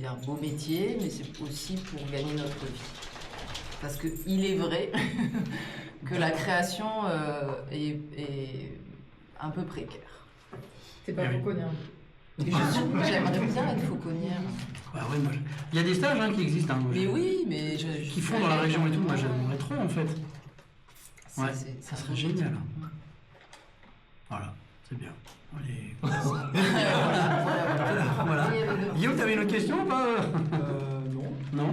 un beau métier, mais c'est aussi pour gagner notre vie. Parce qu'il est vrai que la création est un peu précaire. C'est pas fauconnière. J'aimerais bien être fauconnière. Bah ouais, moi, il y a des stages hein, qui existent. Hein, moi, Mais je- oui, mais Qui font dans la région et tout. Moi j'aimerais trop en fait. Ouais, ça serait génial. Voilà, c'est bien. Allez. Voilà. Guillaume, t'avais une autre question ou pas? Non. Non?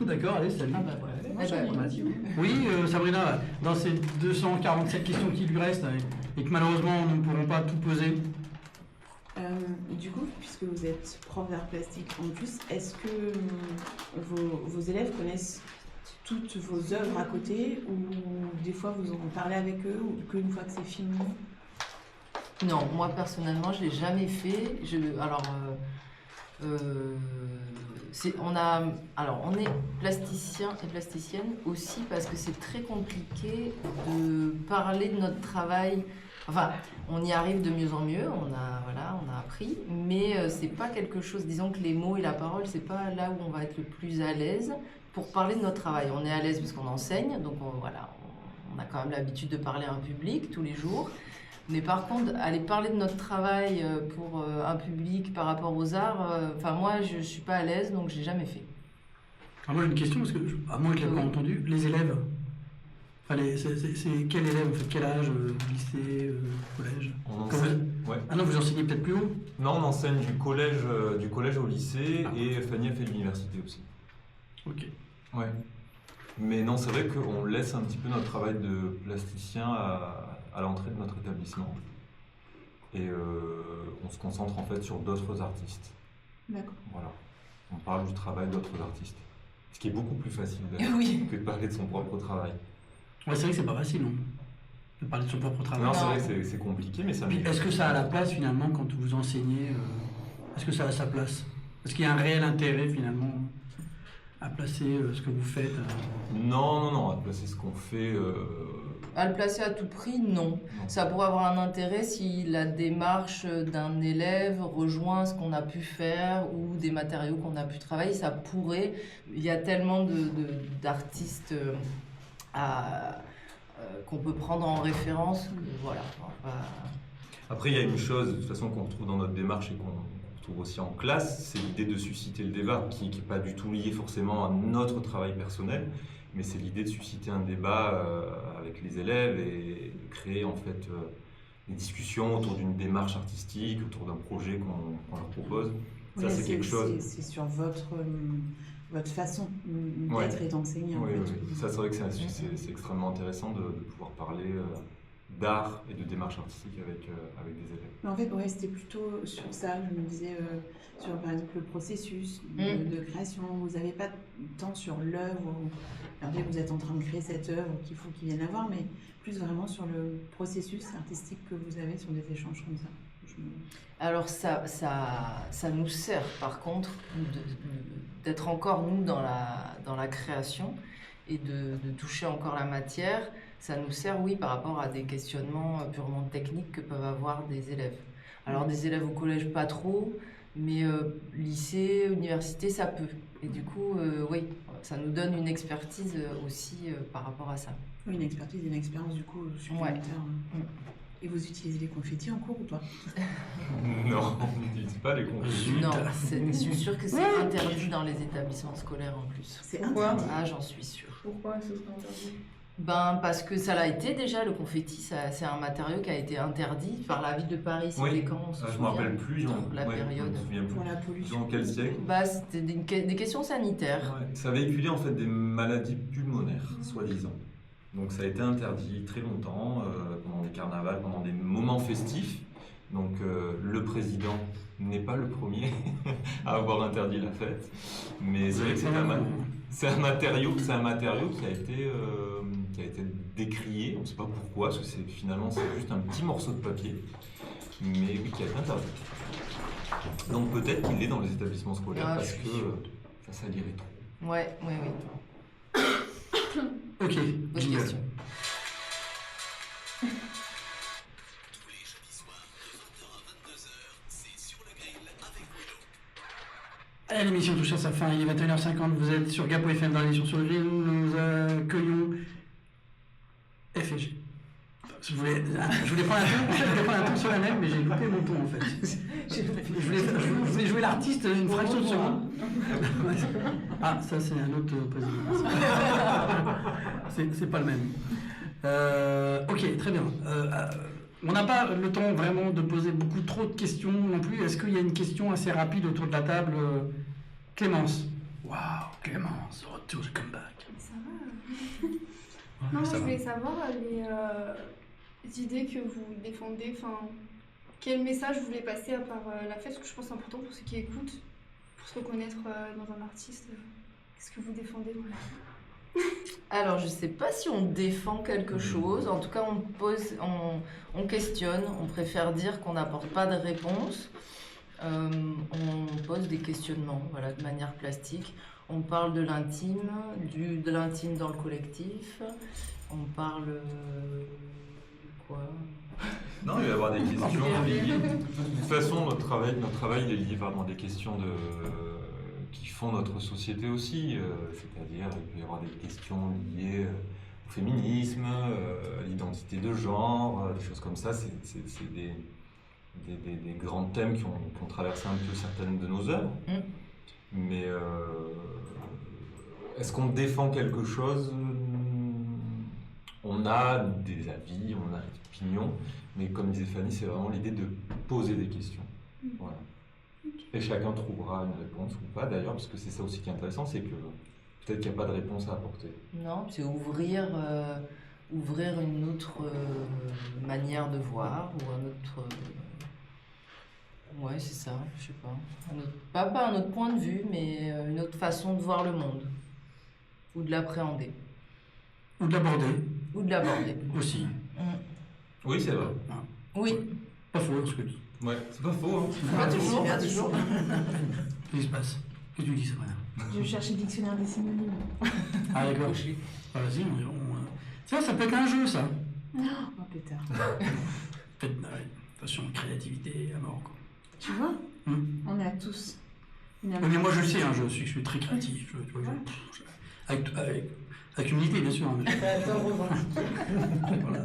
D'accord, allez, salut. Ah bah voilà. Moi, j'en ai une aussi. Oui, Sabrina, dans ces 247 questions qui lui restent et que malheureusement nous ne pourrons pas tout poser, Du coup, puisque vous êtes prof d'art plastique en plus, est-ce que vos élèves connaissent toutes vos œuvres à côté ou des fois vous en parlez avec eux ou qu'une fois que c'est fini? Non, moi personnellement, je l'ai jamais fait. On est plasticien et plasticienne aussi parce que c'est très compliqué de parler de notre travail. Enfin, on y arrive de mieux en mieux. On a appris, mais c'est pas quelque chose. Disons que les mots et la parole, c'est pas là où on va être le plus à l'aise pour parler de notre travail. On est à l'aise parce qu'on enseigne, donc on a quand même l'habitude de parler à un public tous les jours. Mais par contre, aller parler de notre travail pour un public par rapport aux arts, moi, je ne suis pas à l'aise, donc je n'ai jamais fait. alors moi j'ai une question parce que, à moins que je ne l'ai pas entendu, les élèves, enfin, c'est quel élève en fait, quel âge, lycée, collège? On Comme enseigne. Ouais. Ah non, vous enseignez peut-être plus haut? Non, on enseigne du collège au lycée et Fanny a fait l'université aussi. Ok. Ouais. Mais non, c'est vrai qu'on laisse un petit peu notre travail de plasticien à l'entrée de notre établissement. Et on se concentre en fait sur d'autres artistes. D'accord. Voilà. On parle du travail d'autres artistes. Ce qui est beaucoup plus facile d'ailleurs, Oui. que de parler de son propre travail. Ouais, c'est vrai que c'est pas facile, non? de parler de son propre travail. Non, c'est vrai que c'est compliqué, mais ça Puis, me... est-ce que ça a la place finalement quand vous enseignez est-ce que ça a sa place? Est-ce qu'il y a un réel intérêt finalement à placer ce que vous faites Non, à placer ce qu'on fait... À le placer à tout prix, non. Ça pourrait avoir un intérêt si la démarche d'un élève rejoint ce qu'on a pu faire ou des matériaux qu'on a pu travailler. Ça pourrait. Il y a tellement d'artistes qu'on peut prendre en référence. Voilà. Après, il y a une chose, de toute façon, qu'on retrouve dans notre démarche et qu'on retrouve aussi en classe, c'est l'idée de susciter le débat, qui n'est pas du tout lié forcément à notre travail personnel, mais c'est l'idée de susciter un débat avec les élèves et de créer en fait des discussions autour d'une démarche artistique, autour d'un projet qu'on leur propose. Ça, c'est quelque chose. C'est sur votre façon d'être Ouais. et d'enseigner. Oui, en fait. oui. Ça, c'est vrai que c'est extrêmement intéressant de pouvoir parler d'art et de démarche artistique avec des élèves. Mais en fait, ouais, c'était plutôt sur ça, je me disais, sur par exemple le processus de création. Vous n'avez pas tant sur l'œuvre, alors vous êtes en train de créer cette œuvre qu'il faut qu'ils viennent la voir, mais plus vraiment sur le processus artistique que vous avez sur des échanges comme ça. Alors ça nous sert par contre d'être encore nous dans la création et de toucher encore la matière. Ça nous sert, oui, par rapport à des questionnements purement techniques que peuvent avoir des élèves. Alors des élèves au collège, pas trop, mais lycée, université, ça peut. Et du coup, oui, ça nous donne une expertise aussi par rapport à ça. Oui, une expertise et une expérience du coup supplémentaire. Ouais. Et vous utilisez les confettis en cours ou pas? Non, on n'utilise pas les confettis. Non, je suis sûre que c'est interdit dans les établissements scolaires en plus. C'est Pourquoi interdit. Ah, j'en suis sûre. Pourquoi ce serait interdit? Ben, parce que ça l'a été déjà, le confetti, c'est un matériau qui a été interdit par la ville de Paris. C'était Oui. quand on se Je me souvient rappelle plus. la période. Je me souviens plus. Pour la pollution. Dans quel siècle? Bah, c'était des questions sanitaires. Ouais, ça véhiculait en fait des maladies pulmonaires, soi-disant. Donc ça a été interdit très longtemps, pendant des carnavals, pendant des moments festifs. Donc le président n'est pas le premier à avoir interdit la fête. Mais c'est vrai que c'est un matériau qui a été décrié. On ne sait pas pourquoi, parce que finalement c'est juste un petit morceau de papier, mais oui, qui a été interdit. Donc peut-être qu'il est dans les établissements scolaires Ah, parce je suis que sûre. ça salirait trop. Ouais, oui. Ok, Bonne jingle. question. Allez, l'émission touche à sa fin, il est 21h50, vous êtes sur Gapo FM dans l'émission Sur le Grill, nous accueillons FG. Je voulais prendre un ton solennel, mais j'ai loupé mon ton en fait. Je voulais jouer l'artiste une fraction de seconde. Ah, ça c'est un autre président. C'est pas le même. Ok, très bien. On n'a pas le temps vraiment de poser beaucoup trop de questions non plus. Est-ce qu'il y a une question assez rapide autour de la table? Clémence. Waouh, Clémence, retour de comeback. Ça va. Non, ça je va. voulais savoir les idées que vous défendez, enfin, quel message vous voulez passer à part la fête, parce que je pense que c'est important pour ceux qui écoutent, pour se reconnaître dans un artiste. Qu'est-ce que vous défendez dans la vie? Alors, je sais pas si on défend quelque chose. En tout cas, on questionne. On préfère dire qu'on n'apporte pas de réponse. On pose des questionnements, voilà, de manière plastique. On parle de l'intime, de l'intime dans le collectif. On parle quoi? Non, il va y avoir des questions liées. De toute façon, notre travail il est lié vraiment à des questions qui font notre société aussi. C'est-à-dire, il peut y avoir des questions liées au féminisme, à l'identité de genre, des choses comme ça. C'est des grands thèmes qui ont traversé un peu certaines de nos œuvres. Mais est-ce qu'on défend quelque chose? On a des avis, on a des opinions, mais comme disait Fanny, c'est vraiment l'idée de poser des questions. Voilà. Et chacun trouvera une réponse ou pas d'ailleurs, parce que c'est ça aussi qui est intéressant, c'est que peut-être qu'il n'y a pas de réponse à apporter. Non, c'est ouvrir une autre manière de voir ou un autre. Ouais, c'est ça, je sais pas. Pas un autre point de vue, mais une autre façon de voir le monde. Ou de l'appréhender. Ou de l'aborder Ou de l'aborder. aussi. Oui, c'est vrai. Voilà. Oui, Pas faux, ce que tu dis. Ouais, c'est pas faux. Hein. pas toujours, pas toujours. Qu'est-ce qui se passe? Qu'est-ce que tu dis, Sabrina? Je cherche le dictionnaire des synonymes. Ah, d'accord. Bah, vas-y, tiens, ça peut être un jeu, ça. Oh, pétard. Peut-être, attention, créativité à mort, quoi. Tu vois, on a tous. Une Oui, mais moi, je le sais, hein, je suis très créatif. Tu vois, avec humilité, bien sûr. Hein, mais Créateur revendiqué. voilà.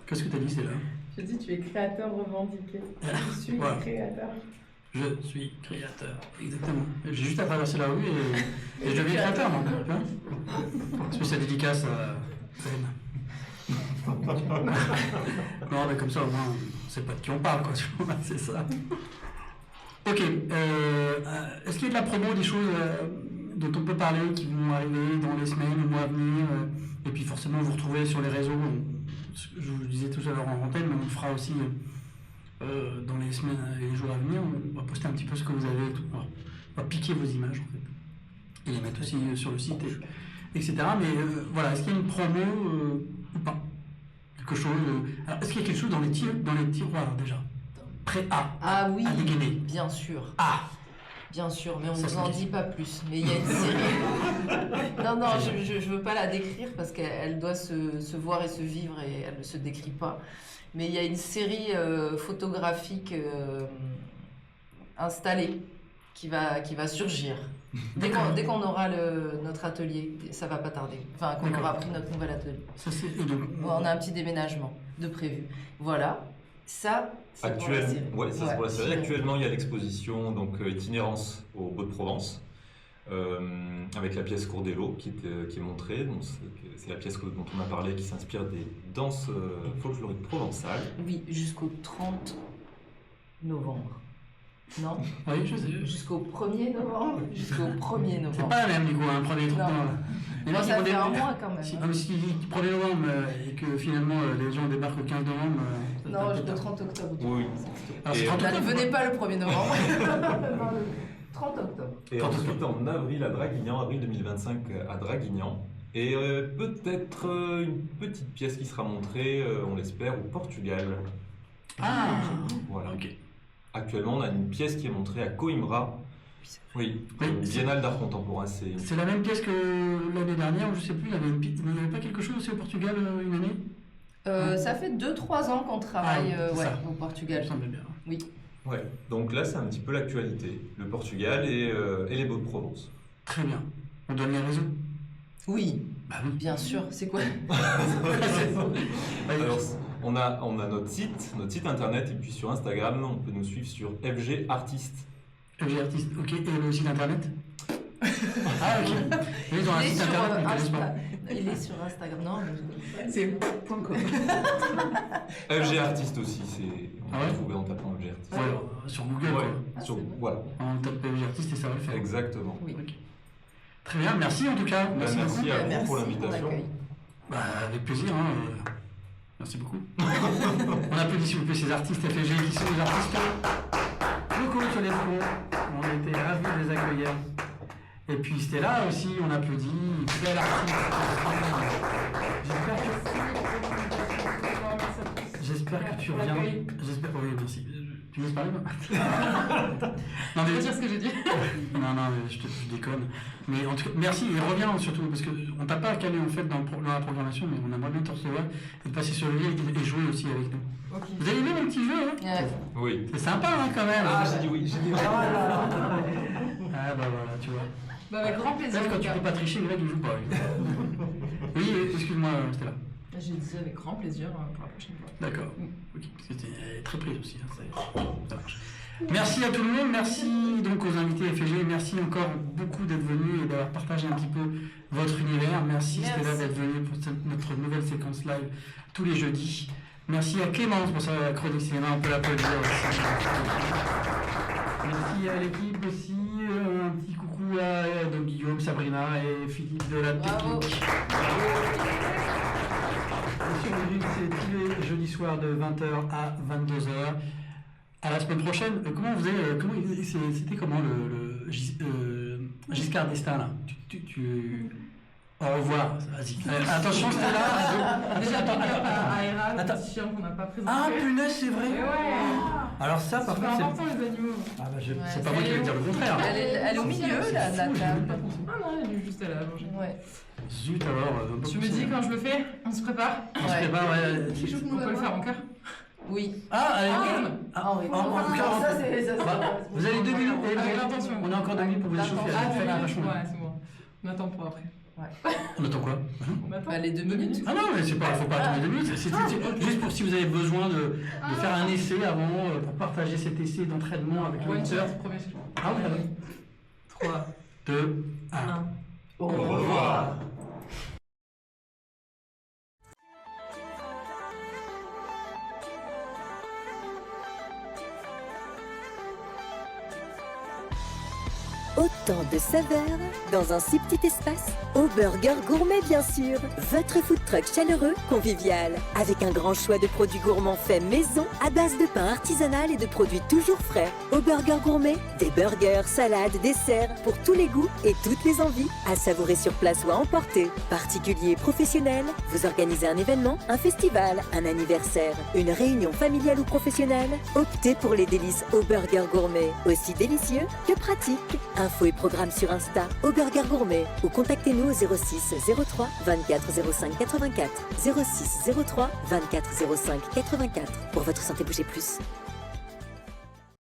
Qu'est-ce que tu as dit, c'est là? Je dis, tu es créateur revendiqué. Je suis Voilà. créateur. Je suis créateur, exactement. J'ai juste à traverser la rue et je deviens créateur, moi. Tu vois, parce que c'est dédicace à Ben. Non, mais comme ça, au moins, on sait pas de qui on parle, quoi. Tu vois, c'est ça. Ok. Est-ce qu'il y a de la promo, des choses dont on peut parler qui vont arriver dans les semaines ou mois à venir et puis forcément, vous retrouvez sur les réseaux. Je vous le disais tout à l'heure en antenne, mais on le fera aussi dans les semaines et les jours à venir. On va poster un petit peu ce que vous avez et tout. On va piquer vos images, en fait. Et les mettre aussi sur le site, etc. Mais voilà, est-ce qu'il y a une promo ou pas? Quelque chose. Alors, est-ce qu'il y a quelque chose dans les tiroirs déjà? Prêt à Oui, à dégainer? bien sûr. Ah! Bien sûr, mais on Ça, ne vous en c'est dit pas plus. Mais il y a une série. Non, je ne veux pas la décrire parce qu'elle doit se voir et se vivre et elle ne se décrit pas. Mais il y a une série photographique installée qui va surgir. Dès qu'on aura notre atelier, ça va pas tarder. Enfin, qu'on aura pris notre nouvel atelier. Ça, et donc, On a un petit déménagement de prévu. Voilà. Ça, c'est pour la série. Ouais, ça c'est pour la série. Ouais. Actuellement, il y a l'exposition donc Itinérance au Beau de Provence avec la pièce Courdello qui est montrée. Donc, c'est la pièce dont on a parlé qui s'inspire des danses folkloriques provençales. Oui, jusqu'au 30 novembre. Non? oui, je sais. Jusqu'au 1er novembre? Jusqu'au 1er C'est novembre. pas la même, du coup, hein, premier truc. Non. Les Bon, mecs, ça ils fait vont un dé- mois quand même. Si, hein. non, mais si tu dis 1er novembre et que finalement les gens débarquent le 15 novembre. Non, jusqu'au 30 octobre. Oui. Alors, c'est Et- 30 N'allez, octobre. venez pas le 1er novembre. Non, le 30 octobre. Et Quand ensuite, en avril à Draguignan, avril 2025 à Draguignan. Et peut-être une petite pièce qui sera montrée, on l'espère, au Portugal. Ah! Voilà. Ok. Actuellement, on a une pièce qui est montrée à Coimbra. Oui, Oui, une biennale d'art contemporain. C'est la même pièce que l'année dernière, ou je sais plus, il y avait pas quelque chose aussi au Portugal une année? Ça fait 2-3 ans qu'on travaille Ah, c'est ça. au Portugal. Ça me semble bien. Oui. Ouais. Donc là, c'est un petit peu l'actualité. Le Portugal et les Beaux de Provence. Très bien. On donne les réseaux? Oui, Bah oui. bien sûr. C'est quoi? Alors, on a notre site internet, et puis sur Instagram, on peut nous suivre sur FG Artiste. FG Artiste, ok. Et le site internet? Ah, ok. Ils ont un Il est site sur internet, mais ils connaissent pas. Il est sur Instagram. Non, C'est .com. FG Artiste aussi, on Ah peut ouais trouver en tapant FG Artiste. Ouais, sur Google, Ouais, Ah, sur- c'est bon. voilà, quoi. On tape FG Artiste et ça va le faire. exactement. Oui. Ok. Très bien, merci en tout cas. Merci Merci beaucoup. à vous Merci pour pour l'invitation. l'accueil. Bah, avec plaisir. Hein. Merci beaucoup. On applaudit s'il vous plaît ces artistes FG qui sont des artistes locaux sur les fronts. On était ravis de les accueillir. Et puis Stella aussi, on applaudit. Belle artiste. J'espère que tu reviens. J'espère. Oui, merci. Tu me laisses parler, moi Non, mais dire ce que j'ai dit. non, mais je déconne. Mais en tout cas, merci et reviens surtout parce qu'on t'a pas calé en fait dans la programmation, mais on aimerait bien te recevoir et de passer sur le lit et jouer aussi avec nous. Ok. Vous avez aimé mon petit jeu, hein? Ouais. Oui. C'est sympa, hein, quand même. Ah, j'ai dit oui. Ah bah voilà, tu vois. Bah, avec grand plaisir. Bref, quand tu Lucas. peux pas tricher, Greg il joue pas. Oui, excuse-moi, Stella. J'ai dit avec grand plaisir pour la prochaine fois. D'accord. Ok, parce que t'es très prise aussi. Hein, ça marche. Merci à tout le monde, merci donc aux invités FG, merci encore beaucoup d'être venus et d'avoir partagé un petit peu votre univers. Merci Stella d'être venue pour notre nouvelle séquence live tous les jeudis. Merci à Clémence pour sa chronique cinéma, on peut l'applaudir aussi. Merci à l'équipe aussi, un petit coucou à donc Guillaume, Sabrina et Philippe de la Bravo. technique. Et sur le c'est tous les jeudis soirs de 20h à 22h. À la semaine prochaine. Comment vous avez, c'était comment le Giscard d'Estaing là? Au revoir. Vas-y. Attention, Stella. Déjà, Attends, big up attends, à Aira, le attends. petit chien qu'on n'a pas présenté. Ah, punaise, c'est vrai. Mais ouais. Alors ça, par C'est contre, c'est... important les animaux. Ah, bah, Ouais, c'est pas moi qui vais dire le contraire. Elle est au milieu, là, de la table. Ah non, elle est juste là à manger. Ouais. Zut, alors... Je me dis, quand je le fais, on se prépare. On se prépare, ouais. On peut le faire en cœur. Oui. Ah, allez. Ah, oui. Ça, c'est... Vous avez 2 minutes. Avec l'intention. On a encore 2 minutes pour vous échauffer. Ah, Allez, faites ouais, vachement. c'est bon. On attend pour après. On attend quoi? On attend. Bah, les 2 minutes. Ah non, mais c'est pas, faut pas attendre 2 minutes. C'est juste pour si vous avez besoin de faire un essai avant, pour partager cet essai d'entraînement avec One l'auditeur. shot, premier shot. Ah oui, allez. 3, 2, 1. 1. Au revoir. Autant de saveurs dans un si petit espace. Au Burger Gourmet, bien sûr. Votre food truck chaleureux, convivial. Avec un grand choix de produits gourmands faits maison à base de pain artisanal et de produits toujours frais. Au Burger Gourmet, des burgers, salades, desserts pour tous les goûts et toutes les envies. À savourer sur place ou à emporter. Particuliers, professionnels, vous organisez un événement, un festival, un anniversaire, une réunion familiale ou professionnelle. Optez pour les délices au Burger Gourmet. Aussi délicieux que pratique. Infos et programmes sur Insta au Burger Gourmet ou contactez-nous au 06 03 24 05 84 06 03 24 05 84 pour votre santé bougez plus.